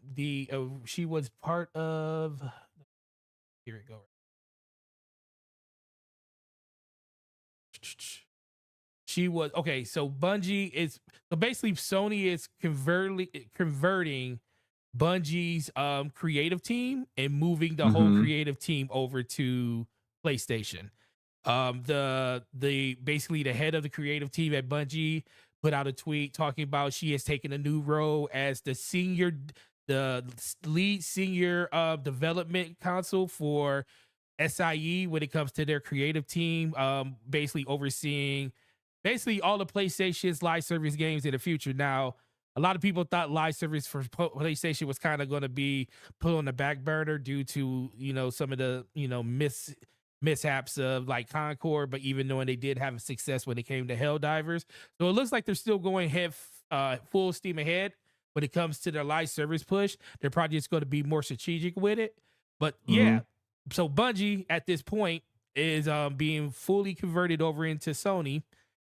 S2: she was part of. Here it goes. She was okay. So basically Sony is converting Bungie's creative team and moving the whole creative team over to PlayStation. Basically the head of the creative team at Bungie put out a tweet talking about she has taken a new role as the lead senior development counsel for SIE when it comes to their creative team, basically overseeing all the PlayStation's live service games in the future. Now, a lot of people thought live service for PlayStation was kind of going to be put on the back burner due to, some of the, mishaps of like Concord, but even knowing they did have a success when it came to Helldivers. So it looks like they're still going full steam ahead when it comes to their live service push. They're probably just going to be more strategic with it. But yeah, so Bungie at this point is being fully converted over into Sony.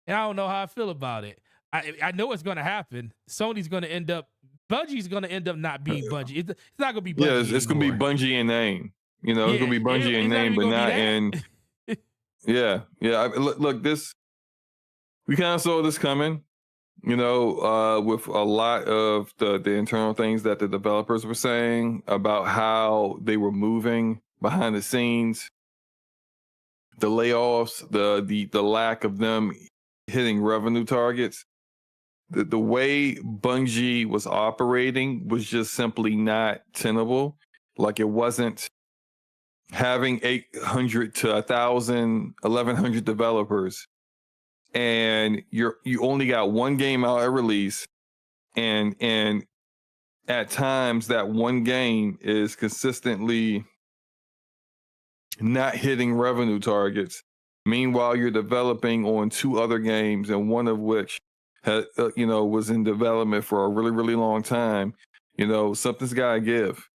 S2: And I don't know how I feel about it. I know it's going to happen. Bungie's going to end up not being Bungie. It's not going to be Bungie.
S1: Yeah, it's going to be Bungie in name. It's going to be Bungie in name, but not in. Yeah. Look, this, we kind of saw this coming, with a lot of the internal things that the developers were saying about how they were moving behind the scenes, the layoffs, the lack of them hitting revenue targets. The way Bungie was operating was just simply not tenable. Like, it wasn't having 800 to 1,000, 1,100 developers, and you only got one game out at release, and at times that one game is consistently not hitting revenue targets. Meanwhile, you're developing on 2 other games, and one of which was in development for a really, really long time. Something's got to give.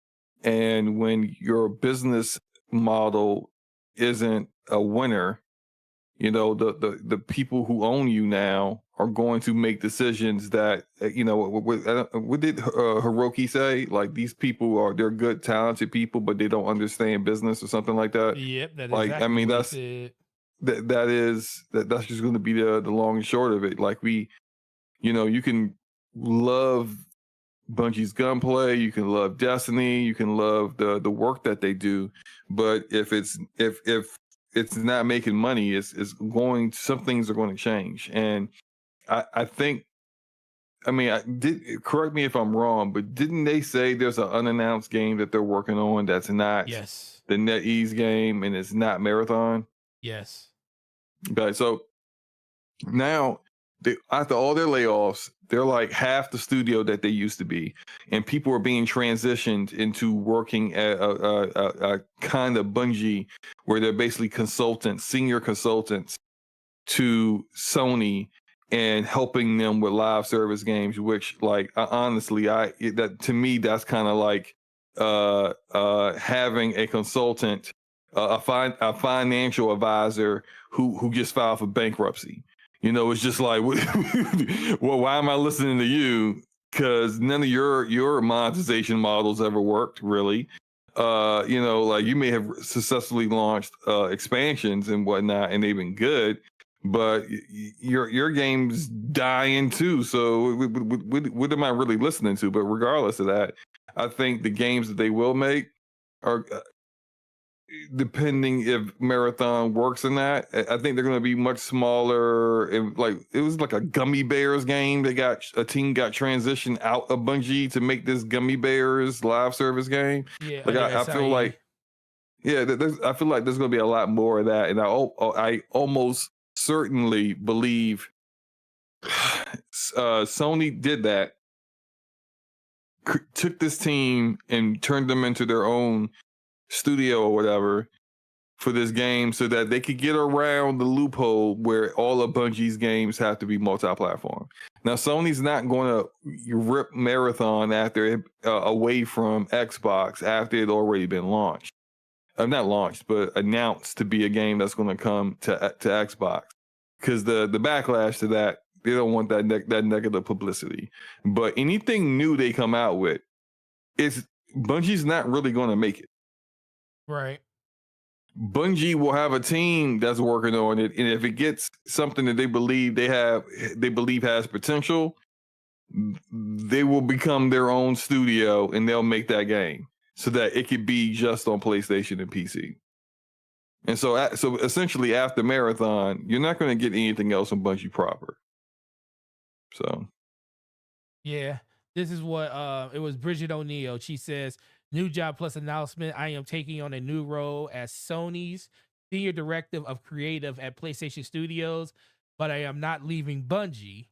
S1: And when your business model isn't a winner, the people who own you now are going to make decisions that, what did Hiroki say? Like, these people they're good, talented people, but they don't understand business or something like that.
S2: Yep. That is
S1: like,
S2: exactly
S1: I mean,
S2: what
S1: that's just going to be the long and short of it. Like, you can love Bungie's gunplay, you can love Destiny, you can love the work that they do, but if it's not making money, some things are going to change. And I think, correct me if I'm wrong, but didn't they say there's an unannounced game that they're working on that's not the NetEase game, and it's not Marathon?
S2: Yes.
S1: Okay, so now after all their layoffs, they're like half the studio that they used to be, and people are being transitioned into working at a kind of Bungie, where they're basically consultants, senior consultants to Sony, and helping them with live service games. Which, like, honestly, that to me, that's kind of like having a consultant, a financial advisor who just filed for bankruptcy. It's just like, well, why am I listening to you? Because none of your monetization models ever worked, really. Like, you may have successfully launched expansions and whatnot, and they've been good, but your game's dying too. So what am I really listening to? But regardless of that, I think the games that they will make are, depending if Marathon works in that, I think they're going to be much smaller. Like, it was like a Gummy Bears game. A team got transitioned out of Bungie to make this Gummy Bears live service game.
S2: Yeah,
S1: Like, I feel like, yeah, I feel like there's going to be a lot more of that, and I almost certainly believe Sony did that, took this team and turned them into their own studio or whatever for this game, so that they could get around the loophole where all of Bungie's games have to be multi-platform. Now, Sony's not going to rip Marathon after away from Xbox after it already been launched. Not launched, but announced to be a game that's going to come to Xbox, because the backlash to that, they don't want that negative publicity. But anything new they come out with, Bungie's not really going to make it.
S2: Right.
S1: Bungie will have a team that's working on it, and if it gets something that they believe has potential, they will become their own studio, and they'll make that game so that it could be just on PlayStation and PC. And so essentially, after Marathon, you're not going to get anything else on Bungie proper. So,
S2: yeah, this is what it was. Bridget O'Neill. She says, "New job plus announcement. I am taking on a new role as Sony's senior director of creative at PlayStation Studios, but I am not leaving Bungie.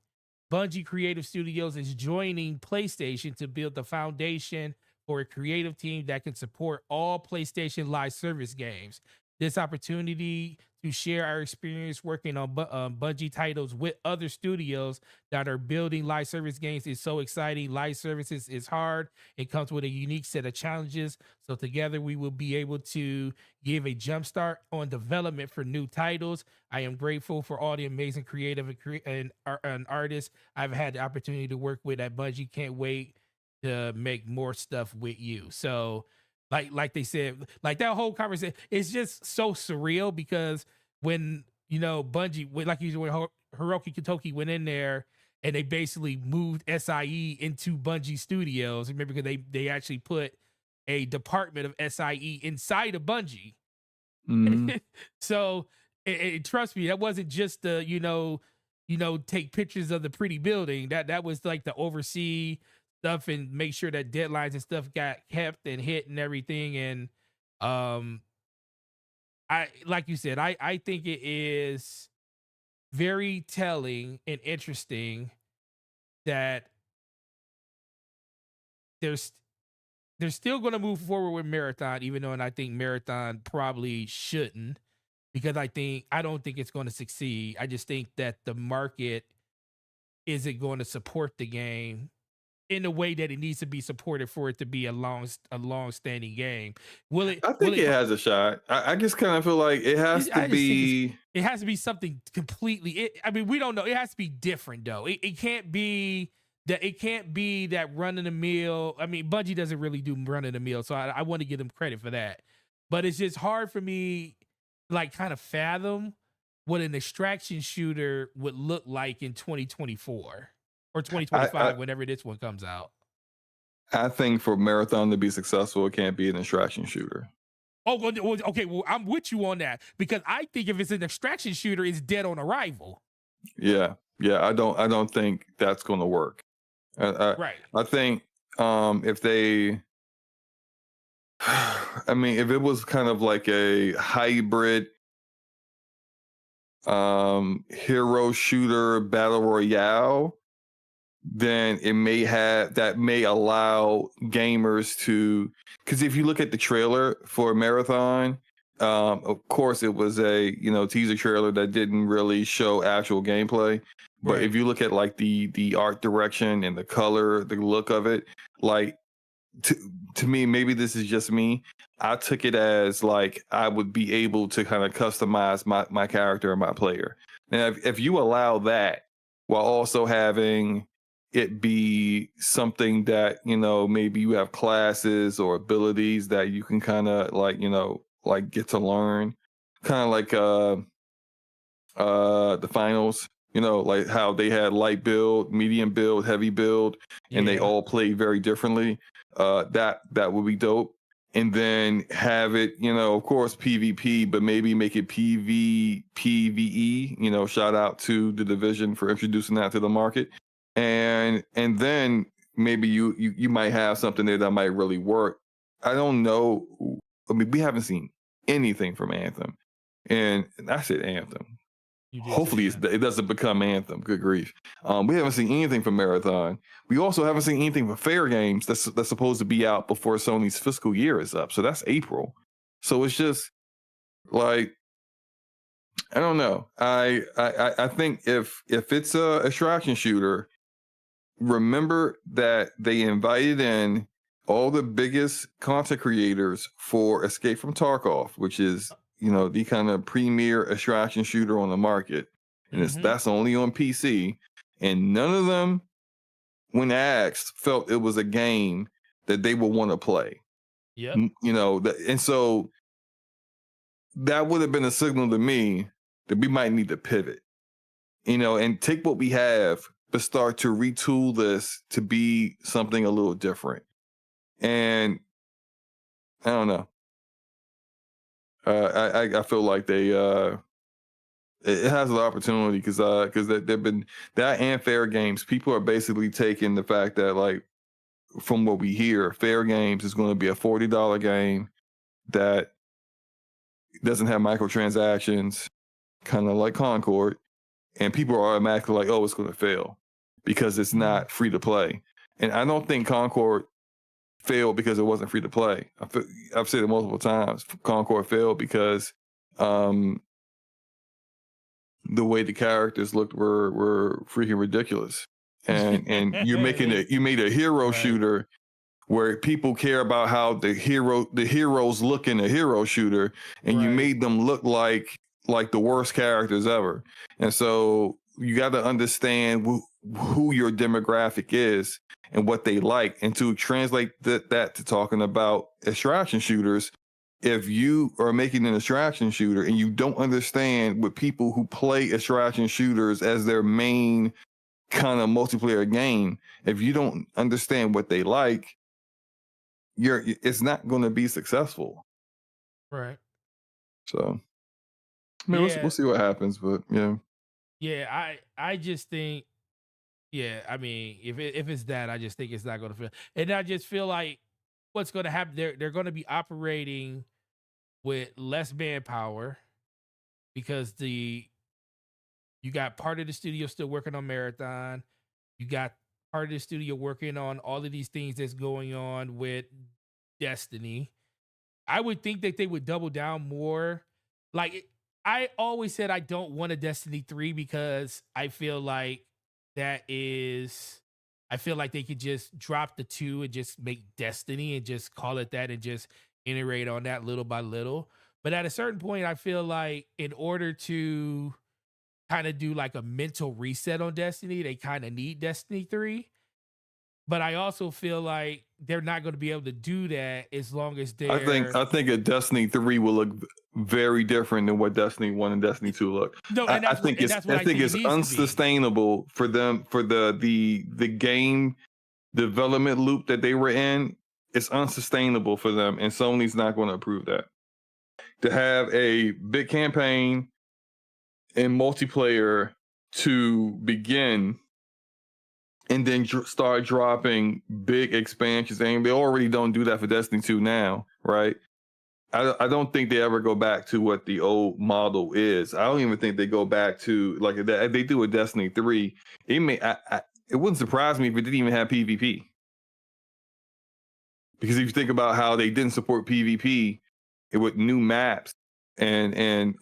S2: Bungie Creative Studios is joining PlayStation to build the foundation for a creative team that can support all PlayStation live service games. This opportunity to share our experience working on Bungie titles with other studios that are building live service games is so exciting. Live services is hard. It comes with a unique set of challenges. So together we will be able to give a jump start on development for new titles. I am grateful for all the amazing creative and artists I've had the opportunity to work with at Bungie. Can't wait to make more stuff with you." So, like they said, like, that whole conversation is just so surreal, because when, Bungie, when Hiroki Katoki went in there and they basically moved SIE into Bungie Studios. Remember, because they actually put a department of SIE inside of Bungie. So, trust me, that wasn't just the take pictures of the pretty building. That was like to oversee stuff and make sure that deadlines and stuff got kept and hit and everything. And I, like you said, I think it is very telling and interesting that they're still going to move forward with Marathon, even though, and I think Marathon probably shouldn't, because I don't think it's going to succeed. I just think that the market isn't going to support the game in the way that it needs to be supported for it to be a long-standing game.
S1: I think it has a shot. I just kind of feel like it has to be.
S2: It has to be something completely. We don't know. It has to be different, though. It can't be that. It can't be that run of the mill. Bungie doesn't really do run of the mill, so I want to give them credit for that. But it's just hard for me, like, kind of fathom what an extraction shooter would look like in 2024. Or 2025, whenever this one comes out.
S1: I think for Marathon to be successful, it can't be an extraction shooter.
S2: Oh, okay. Well, I'm with you on that, because I think if it's an extraction shooter, it's dead on arrival.
S1: Yeah. I don't think that's going to work.
S2: Right.
S1: I think if they, if it was kind of like a hybrid hero shooter battle royale, then it may allow gamers to, because if you look at the trailer for Marathon, of course it was a teaser trailer that didn't really show actual gameplay. But
S2: Right.
S1: if you look at like the art direction and the color, the look of it, like to me, maybe this is just me, I took it as like I would be able to kind of customize my character and my player. Now, if you allow that while also having it be something that, maybe you have classes or abilities that you can kind of like get to learn, kind of like the finals, like how they had light build, medium build, heavy build, and they all play very differently. That would be dope. And then have it, of course, PvP, but maybe make it PvE. Shout out to the Division for introducing that to the market. And then maybe you might have something there that might really work. I don't know. I mean, we haven't seen anything from Anthem, and I said Anthem. Hopefully it doesn't become Anthem. Good grief. We haven't seen anything from Marathon. We also haven't seen anything from Fair Games that's supposed to be out before Sony's fiscal year is up. So that's April. So it's just like, I don't know. I think if it's a extraction shooter, remember that they invited in all the biggest content creators for Escape from Tarkov, which is the kind of premier extraction shooter on the market, and that's only on PC. And none of them, when asked, felt it was a game that they would want to play.
S2: Yep.
S1: And so that would have been a signal to me that we might need to pivot, and take what we have, but start to retool this to be something a little different. And I don't know. I feel like they it has an opportunity because they've been that and Fair Games. People are basically taking the fact that, like, from what we hear, Fair Games is going to be a $40 game that doesn't have microtransactions, kind of like Concord, and people are automatically like, oh, it's going to fail because it's not free to play. And I don't think Concord failed because it wasn't free to play. I've said it multiple times. Concord failed because the way the characters looked were freaking ridiculous. And you made a hero shooter where people care about how the heroes look in a hero shooter, and you made them look like the worst characters ever. And so you got to understand who your demographic is and what they like, and to translate that to talking about extraction shooters. If you are making an extraction shooter and you don't understand what people who play extraction shooters as their main kind of multiplayer game, if you don't understand what they like, it's not going to be successful.
S2: Right.
S1: So, I mean, we'll see what happens, but yeah.
S2: Yeah, I just think, I mean, if it's that, I just think it's not going to feel, and I just feel like what's going to happen, they're going to be operating with less manpower because you got part of the studio still working on Marathon, you got part of the studio working on all of these things that's going on with Destiny. I would think that they would double down more. Like, I always said I don't want a Destiny 3 because I feel like I feel like they could just drop the 2 and just make Destiny and just call it that and just iterate on that little by little. But at a certain point, I feel like in order to kind of do like a mental reset on Destiny, they kind of need Destiny 3. But I also feel like they're not going to be able to do that as long as they're.
S1: I think a Destiny 3 will look very different than what Destiny 1 and Destiny 2 look.
S2: No, and
S1: I think it's unsustainable for them, for the game development loop that they were in. It's unsustainable for them, and Sony's not going to approve that. To have a big campaign and multiplayer to begin, and then start dropping big expansions, and they already don't do that for Destiny 2 now, right? I don't think they ever go back to what the old model is. I don't even think they go back to like if they do a Destiny 3. It wouldn't surprise me if it didn't even have PvP. Because if you think about how they didn't support PvP with new maps and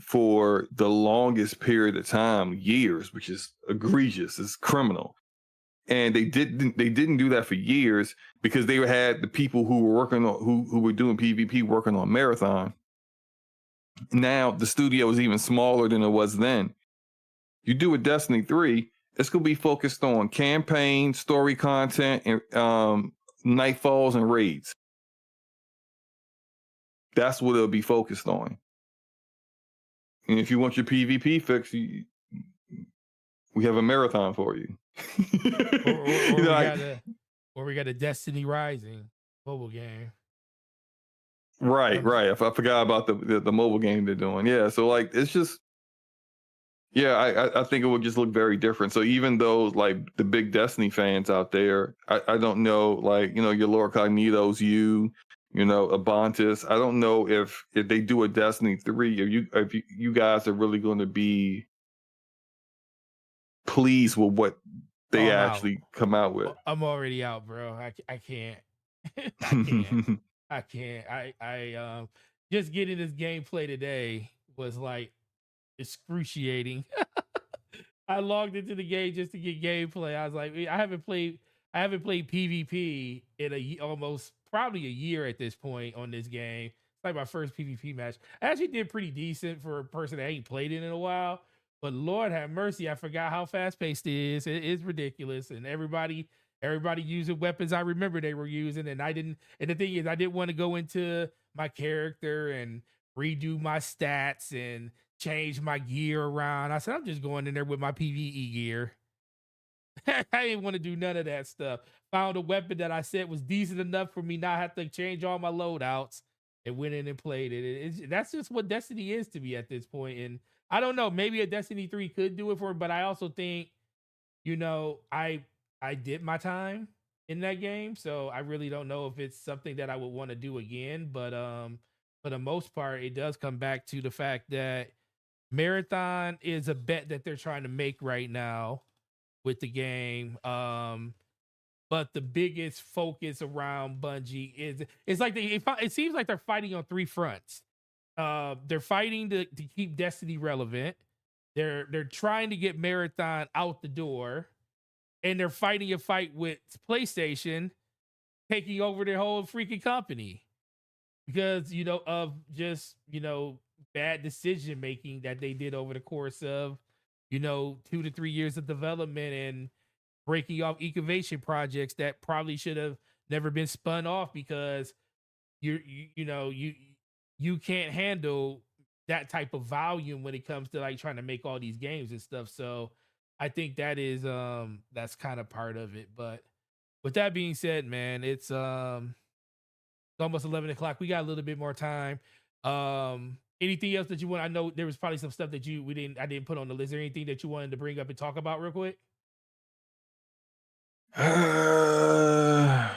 S1: for the longest period of time, years, which is egregious, it's criminal. And they didn't do that for years because they had the people who were working on who were doing PvP working on Marathon. Now the studio is even smaller than it was then. You do a Destiny 3, it's gonna be focused on campaign, story content, and nightfalls and raids. That's what it'll be focused on. And if you want your PvP fix, we have a Marathon for you.
S2: Or we got a Destiny Rising mobile game.
S1: Right. I forgot about the mobile game they're doing. Yeah, so like it's just, yeah, I think it would just look very different. So even those like the big Destiny fans out there, I don't know, like, you know, your Lord Cognitos, you know, Abantis. I don't know if they do a Destiny 3, if you guys are really going to be pleased with what they actually come out with.
S2: I'm already out, bro. I can't. I can't. I just getting this gameplay today was like excruciating. I logged into the game just to get gameplay. I was like, I haven't played PvP in almost probably a year at this point on this game. It's like my first PvP match. I actually did pretty decent for a person that ain't played it in a while. But Lord have mercy, I forgot how fast paced it is. It is ridiculous, and everybody using weapons I remember they were using, and I didn't. And the thing is, I didn't want to go into my character and redo my stats and change my gear around. I said, I'm just going in there with my PvE gear. I didn't want to do none of that stuff. Found a weapon that I said was decent enough for me not have to change all my loadouts, and went in and played it. That's just what Destiny is to me at this point. And I don't know, maybe a Destiny 3 could do it for it, but I also think, you know, I did my time in that game, so I really don't know if it's something that I would want to do again. But for the most part, it does come back to the fact that Marathon is a bet that they're trying to make right now with the game. But the biggest focus around Bungie is it seems like they're fighting on three fronts. They're fighting to keep Destiny relevant. They're trying to get Marathon out the door, and they're fighting a fight with PlayStation taking over their whole freaking company because, you know, of just, you know, bad decision making that they did over the course of, you know, 2 to 3 years of development and breaking off incubation projects that probably should have never been spun off because you can't handle that type of volume when it comes to like trying to make all these games and stuff. So I think that is that's kind of part of it. But with that being said, man, it's almost 11 o'clock. We got a little bit more time. Anything else that you want? I know there was probably some stuff that I didn't put on the list. Is there anything that you wanted to bring up and talk about real quick?
S1: Yeah.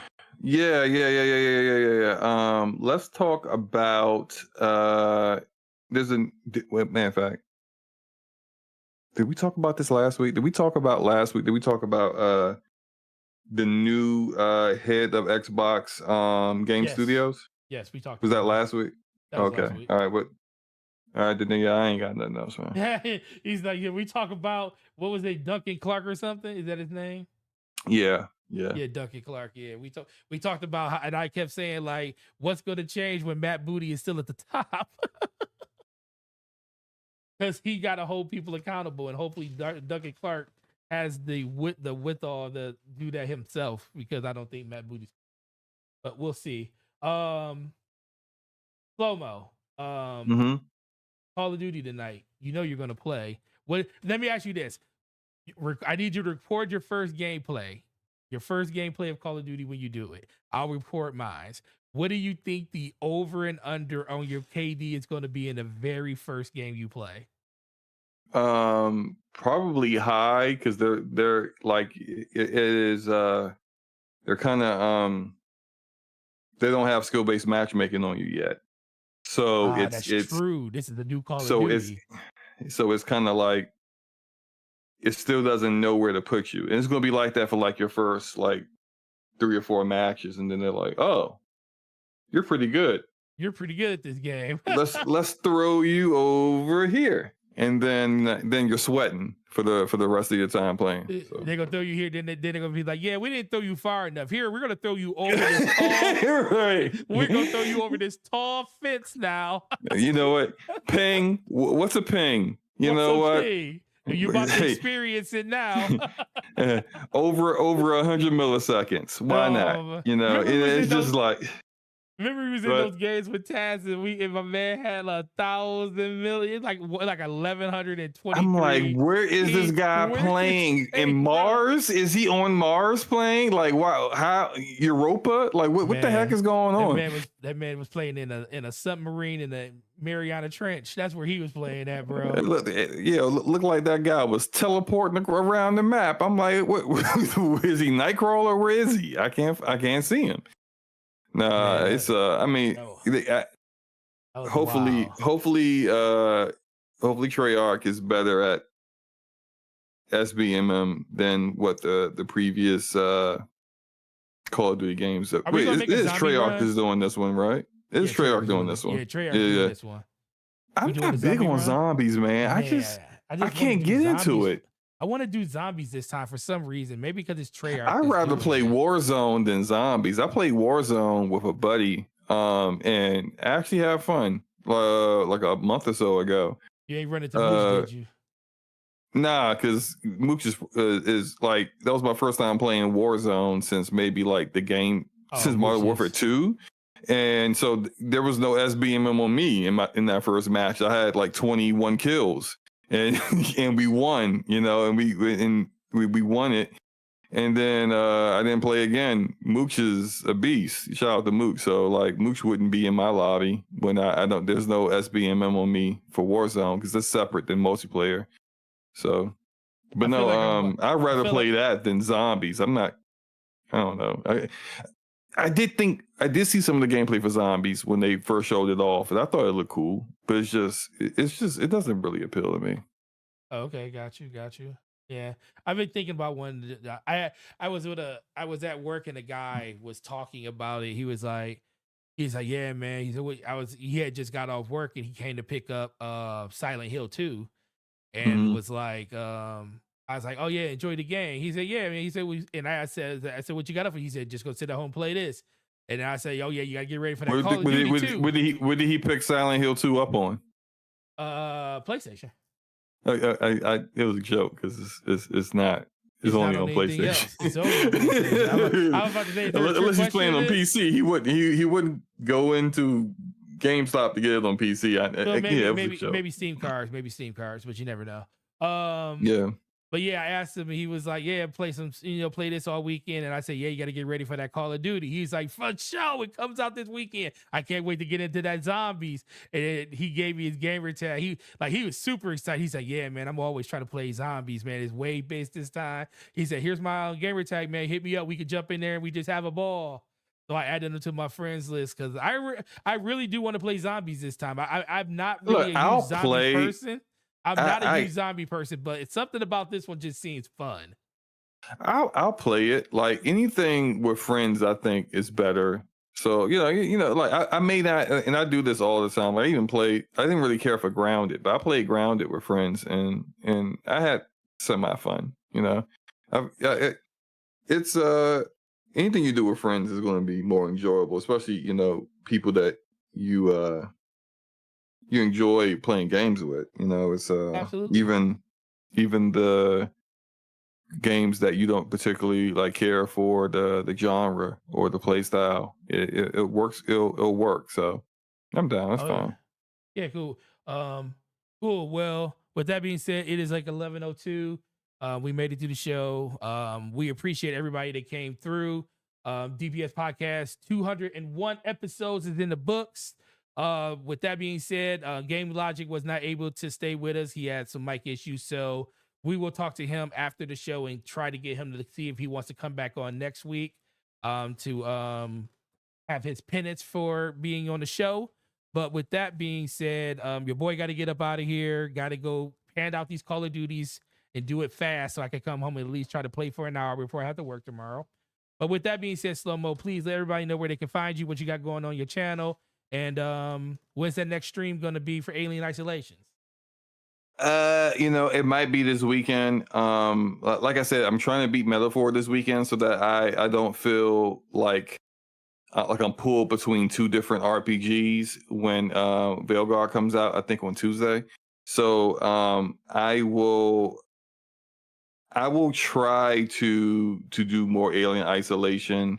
S1: Let's talk about matter of fact. Did we talk about this last week? Did we talk about the new head of Xbox Game Studios?
S2: Yes, we talked.
S1: Was that last week? Okay.
S2: Last week.
S1: All right. All right, then I ain't got nothing else, man.
S2: He's like, yeah, we talk about what was it, Duncan Clark or something? Is that his name?
S1: Yeah,
S2: Duncan Clark. Yeah, we talked about how, and I kept saying like, what's going to change when Matt Booty is still at the top? Because he got to hold people accountable, and hopefully Duncan Clark has the withal to do that himself. Because I don't think Matt Booty's, but we'll see. SloMo. Call of Duty tonight. You know you're going to play. Let me ask you this. I need you to record your first gameplay. Your first gameplay of Call of Duty when you do it. I'll report mine. What do you think the over and under on your KD is going to be in the very first game you play?
S1: Probably high because they're like it is. They're kind of they don't have skill-based matchmaking on you yet. So
S2: That's
S1: it's
S2: true. This is the new Call of
S1: so
S2: Duty.
S1: it's kind of like it still doesn't know where to put you, and it's gonna be like that for like your first like 3 or 4 matches, and then they're like, oh, you're pretty good.
S2: You're pretty good at this game.
S1: Let's throw you over here, and then you're sweating for the rest of your time playing. So.
S2: They're gonna throw you here, then they're gonna be like, yeah, we didn't throw you far enough. Here, we're gonna throw you over this tall.
S1: Right.
S2: We're gonna throw you over this tall fence now.
S1: You know what? Ping. What's a ping? You know what?
S2: Ping? You about to experience it now.
S1: over 100 milliseconds. Why not? You know, it's just like.
S2: Remember, we was in those games with Taz, and my man had 1,000 million, like 1,120.
S1: I'm like, where is this guy playing? In Mars? Is he on Mars playing? Like, wow, how Europa? Like, what the heck is going on?
S2: That man was playing in a submarine in the Mariana Trench. That's where he was playing at, bro.
S1: Look like that guy was teleporting around the map. I'm like, what is he Nightcrawler? Where is he? I can't see him. Nah, it's I mean, hopefully Treyarch is better at SBMM than what the previous Call of Duty games. Wait, Treyarch is doing this one, right? It's Treyarch doing this one.
S2: Yeah, Treyarch doing this one.
S1: I'm not big on zombies, man. I can't get into it.
S2: I want to do zombies this time for some reason. Maybe because it's Treyarch.
S1: I'd rather play Warzone than zombies. I played Warzone with a buddy, and actually have fun. Like a month or so ago.
S2: You ain't run into Mooch, did you?
S1: Nah, because Mooch is like that was my first time playing Warzone since maybe like the game since Modern Warfare 2. And so there was no SBMM on me in that first match. I had like 21 kills. And we won, you know, and we won it. And then I didn't play again. Mooch is a beast. Shout out to Mooch. So like Mooch wouldn't be in my lobby when I don't. There's no SBMM on me for Warzone because it's separate than multiplayer. So, but no, I'd rather play that than zombies. I don't know. I did see some of the gameplay for zombies when they first showed it off, and I thought it looked cool. But it doesn't really appeal to me.
S2: Okay, got you. Yeah, I've been thinking about one. I was at work and a guy was talking about it. He's like, yeah, man. He had just got off work and he came to pick up Silent Hill 2, and was like, I was like, oh yeah, enjoy the game. He said, yeah, man. He said, I said, what you got up for? He said, just go sit at home and play this. And I said, oh yeah, you gotta get ready for that Call of Duty 2.
S1: What did he pick Silent Hill 2 up on?
S2: PlayStation.
S1: It was a joke because it's not. It's only on PlayStation.
S2: It's only on PlayStation. I was about to say,
S1: unless he's playing on PC, he wouldn't go into GameStop to get it on PC.
S2: Maybe Steam cards, but you never know.
S1: Yeah.
S2: But yeah, I asked him, and he was like, yeah, play this all weekend. And I said, yeah, you got to get ready for that Call of Duty. He's like, for sure, it comes out this weekend. I can't wait to get into that zombies. And he gave me his gamer tag. He was super excited. He's like, yeah, man, I'm always trying to play zombies, man. It's way based this time. He said, here's my gamer tag, man. Hit me up. We could jump in there and we just have a ball. So I added them to my friends list because I really do want to play zombies this time. I'm not really a huge zombie person. I'm not a huge zombie person, but it's something about this one just seems fun.
S1: I'll play it. Like anything with friends, I think is better. So you know, like I may not, and I do this all the time. I didn't really care for Grounded, but I played Grounded with friends, and I had semi fun. You know, it's anything you do with friends is going to be more enjoyable, especially people that you enjoy playing games with. It's
S2: Absolutely.
S1: even the games that you don't particularly like care for the genre or the play style. It works. It'll work. So I'm down. That's fine.
S2: Yeah, cool. Cool. Well, with that being said, it is like 11:02. We made it through the show. We appreciate everybody that came through. DPS podcast 201 episodes is in the books. With that being said, Game Logic was not able to stay with us. He had some mic issues, so we will talk to him after the show and try to get him to see if he wants to come back on next week to have his penance for being on the show. But with that being said, your boy got to get up out of here. Got to go hand out these Call of Duties and do it fast so I can come home and at least try to play for an hour before I have to work tomorrow. But with that being said, SloMo, please let everybody know where they can find you, what you got going on your channel, and when's that next stream going to be for Alien Isolations?
S1: It might be this weekend. Like I said, I'm trying to beat Metaphor this weekend so that I don't feel like I'm pulled between two different RPGs when Veilguard comes out, I think on Tuesday. So I will try to do more Alien Isolation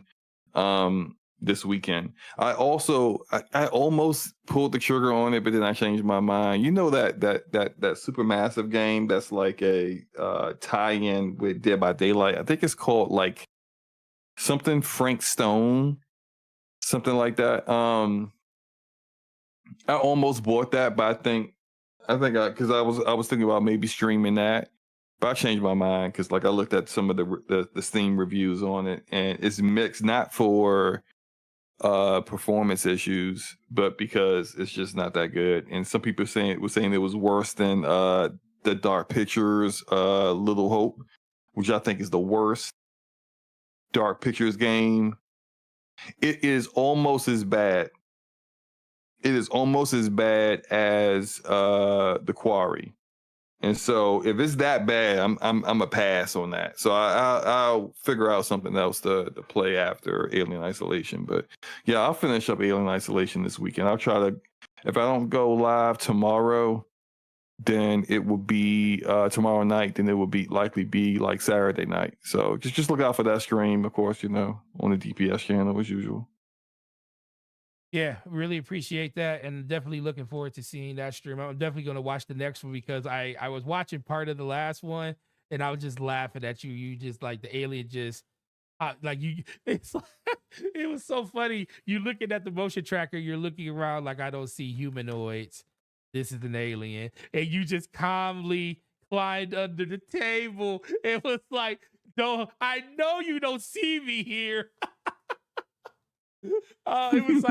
S1: this weekend. I almost pulled the trigger on it, but then I changed my mind. You know that Supermassive game that's like a tie-in with Dead by Daylight. I think it's called like something Frank Stone, something like that. I almost bought that, but I think because I was thinking about maybe streaming that, but I changed my mind because like I looked at some of the Steam reviews on it, and it's mixed not for performance issues, but because it's just not that good. And some people were saying it was worse than the Dark Pictures Little Hope, which I think is the worst Dark Pictures game. It is almost as bad. It is almost as bad as The Quarry. And so if it's that bad, I'm a pass on that. So I'll figure out something else to play after Alien Isolation. But yeah, I'll finish up Alien Isolation this weekend. I'll try to, if I don't go live tomorrow, then it will be tomorrow night. Then it will likely be like Saturday night. So just look out for that stream, of course, on the DPS channel as usual.
S2: Yeah, really appreciate that, and definitely looking forward to seeing that stream. I'm definitely going to watch the next one because I was watching part of the last one, and I was just laughing at you. You just like the alien just like you. It's like, it was so funny. You looking at the motion tracker, you're looking around like I don't see humanoids. This is an alien, and you just calmly climbed under the table. It was like, no, I know you don't see me here. It's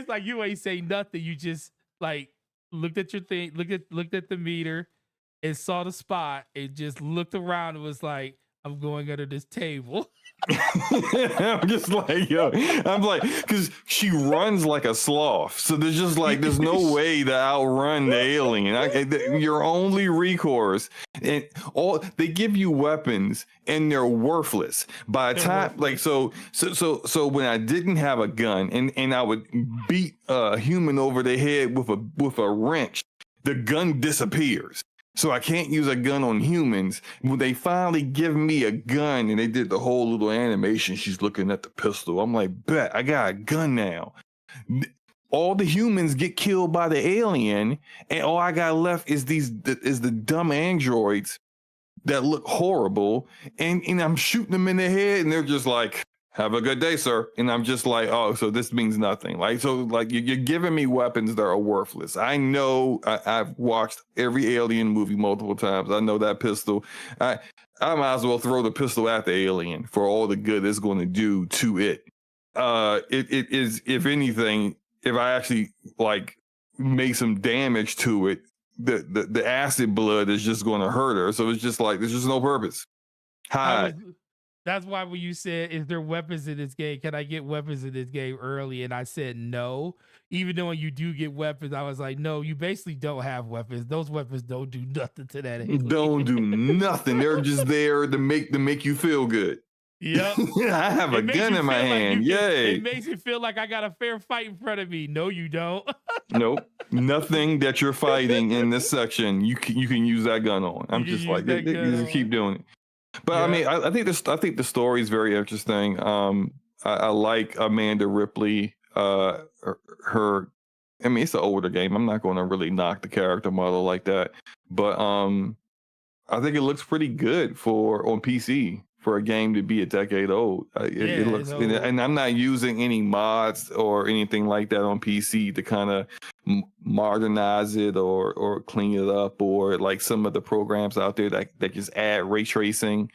S2: like you ain't say nothing. You just like looked at your thing, looked at the meter and saw the spot and just looked around and was like, I'm going under this table.
S1: I'm just like, because she runs like a sloth. So there's no way to outrun the alien. Your only recourse, and they give you weapons and they're worthless by the time, like, so when I didn't have a gun and I would beat a human over the head with a wrench, the gun disappears. So I can't use a gun on humans. When they finally give me a gun and they did the whole little animation, she's looking at the pistol. I'm like, bet, I got a gun now. All the humans get killed by the alien, and all I got left is the dumb androids that look horrible. And I'm shooting them in the head, and they're just like, have a good day, sir. And I'm just like, oh, so this means nothing. Like, so like you're giving me weapons that are worthless. I know I've watched every Alien movie multiple times. I know that pistol. I might as well throw the pistol at the alien for all the good it's going to do to it. It is, if anything, if I actually like make some damage to it, the acid blood is just going to hurt her. So it's just like, there's just no purpose.
S2: That's why when you said, is there weapons in this game? Can I get weapons in this game early? And I said no. Even though you do get weapons, I was like, no, you basically don't have weapons. Those weapons don't do nothing to that alien.
S1: Don't do nothing. They're just there to make you feel good.
S2: Yep.
S1: I have a gun in my hand. Yay.
S2: It makes you feel like I got a fair fight in front of me. No, you don't.
S1: Nope. Nothing that you're fighting in this section, you can use that gun on. I'm just like, you just keep doing it. But yeah. I mean, I think the story is very interesting. I like Amanda Ripley. I mean, it's an older game. I'm not going to really knock the character model like that, but I think it looks pretty good on PC for a game to be a decade old. It looks, and I'm not using any mods or anything like that on PC to kind of modernize it or clean it up, or like some of the programs out there that just add ray tracing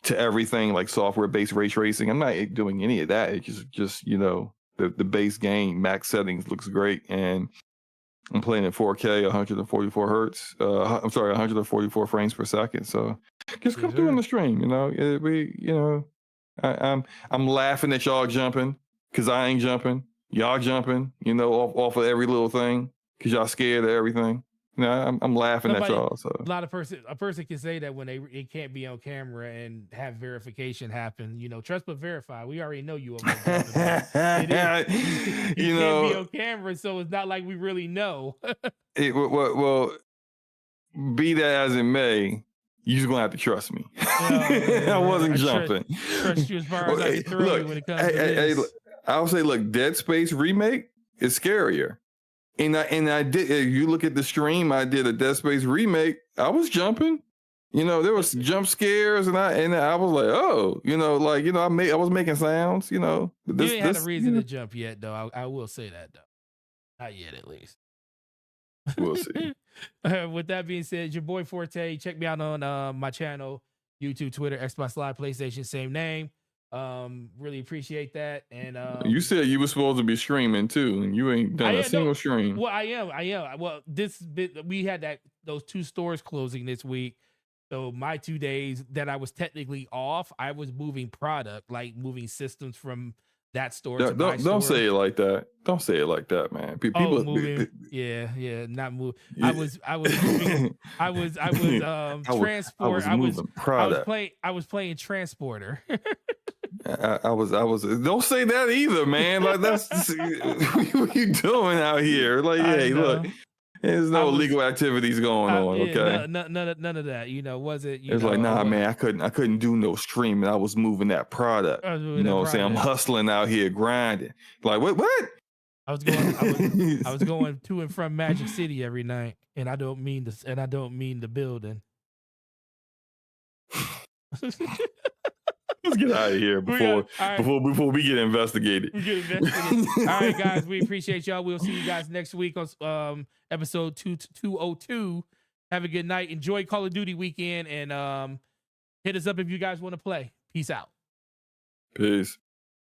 S1: to everything, like software-based ray tracing. I'm not doing any of that. It's just the base game max settings looks great, and I'm playing at 4K, 144 hertz. I'm sorry, 144 frames per second. So just come through on the stream. I'm laughing at y'all jumping because I ain't jumping. Y'all jumping, off of every little thing because y'all scared of everything. I'm laughing at y'all. So
S2: a person can say that when it can't be on camera and have verification happen. Trust but verify. We already know you over there. It can't be on camera, so it's not like we really know.
S1: Well, be that as it may, you're just gonna have to trust me. I wasn't jumping.
S2: Trust you as far as I can throw you when it comes to this.
S1: I'll say, look, Dead Space remake is scarier. And I did. If you look at the stream, I did a Dead Space remake. I was jumping. There was jump scares, and I was like, oh, I was making sounds.
S2: You ain't had a reason to jump yet, though. I will say that, though. Not yet, at least.
S1: We'll see.
S2: With that being said, your boy Forte. Check me out on my channel, YouTube, Twitter, Xbox Live, PlayStation, same name. Really appreciate that. And
S1: you said you were supposed to be streaming too, and you ain't done a single stream.
S2: Well, I am. Well, we had those 2 stores closing this week. So my 2 days that I was technically off, I was moving product, like moving systems from that store to my store.
S1: Don't say it like that. Don't say it like that, man. People
S2: moving. Not move. Yeah. I was moving. I was transport. I was playing transporter.
S1: I was. Don't say that either, man. Like that's what you doing out here. Like, hey, look, there's no illegal activities going on. Okay,
S2: none of that. Was it?
S1: It's like, nah, man. I couldn't do no streaming. I was moving that product. What I'm saying? I'm hustling out here, grinding. Like what?
S2: I was going to and from Magic City every night, and I don't mean the building.
S1: Let's get out of here before we get investigated.
S2: All right, guys, we appreciate y'all. We'll see you guys next week on episode 202. Have a good night. Enjoy Call of Duty weekend, and hit us up if you guys want to play. Peace out.
S1: Peace.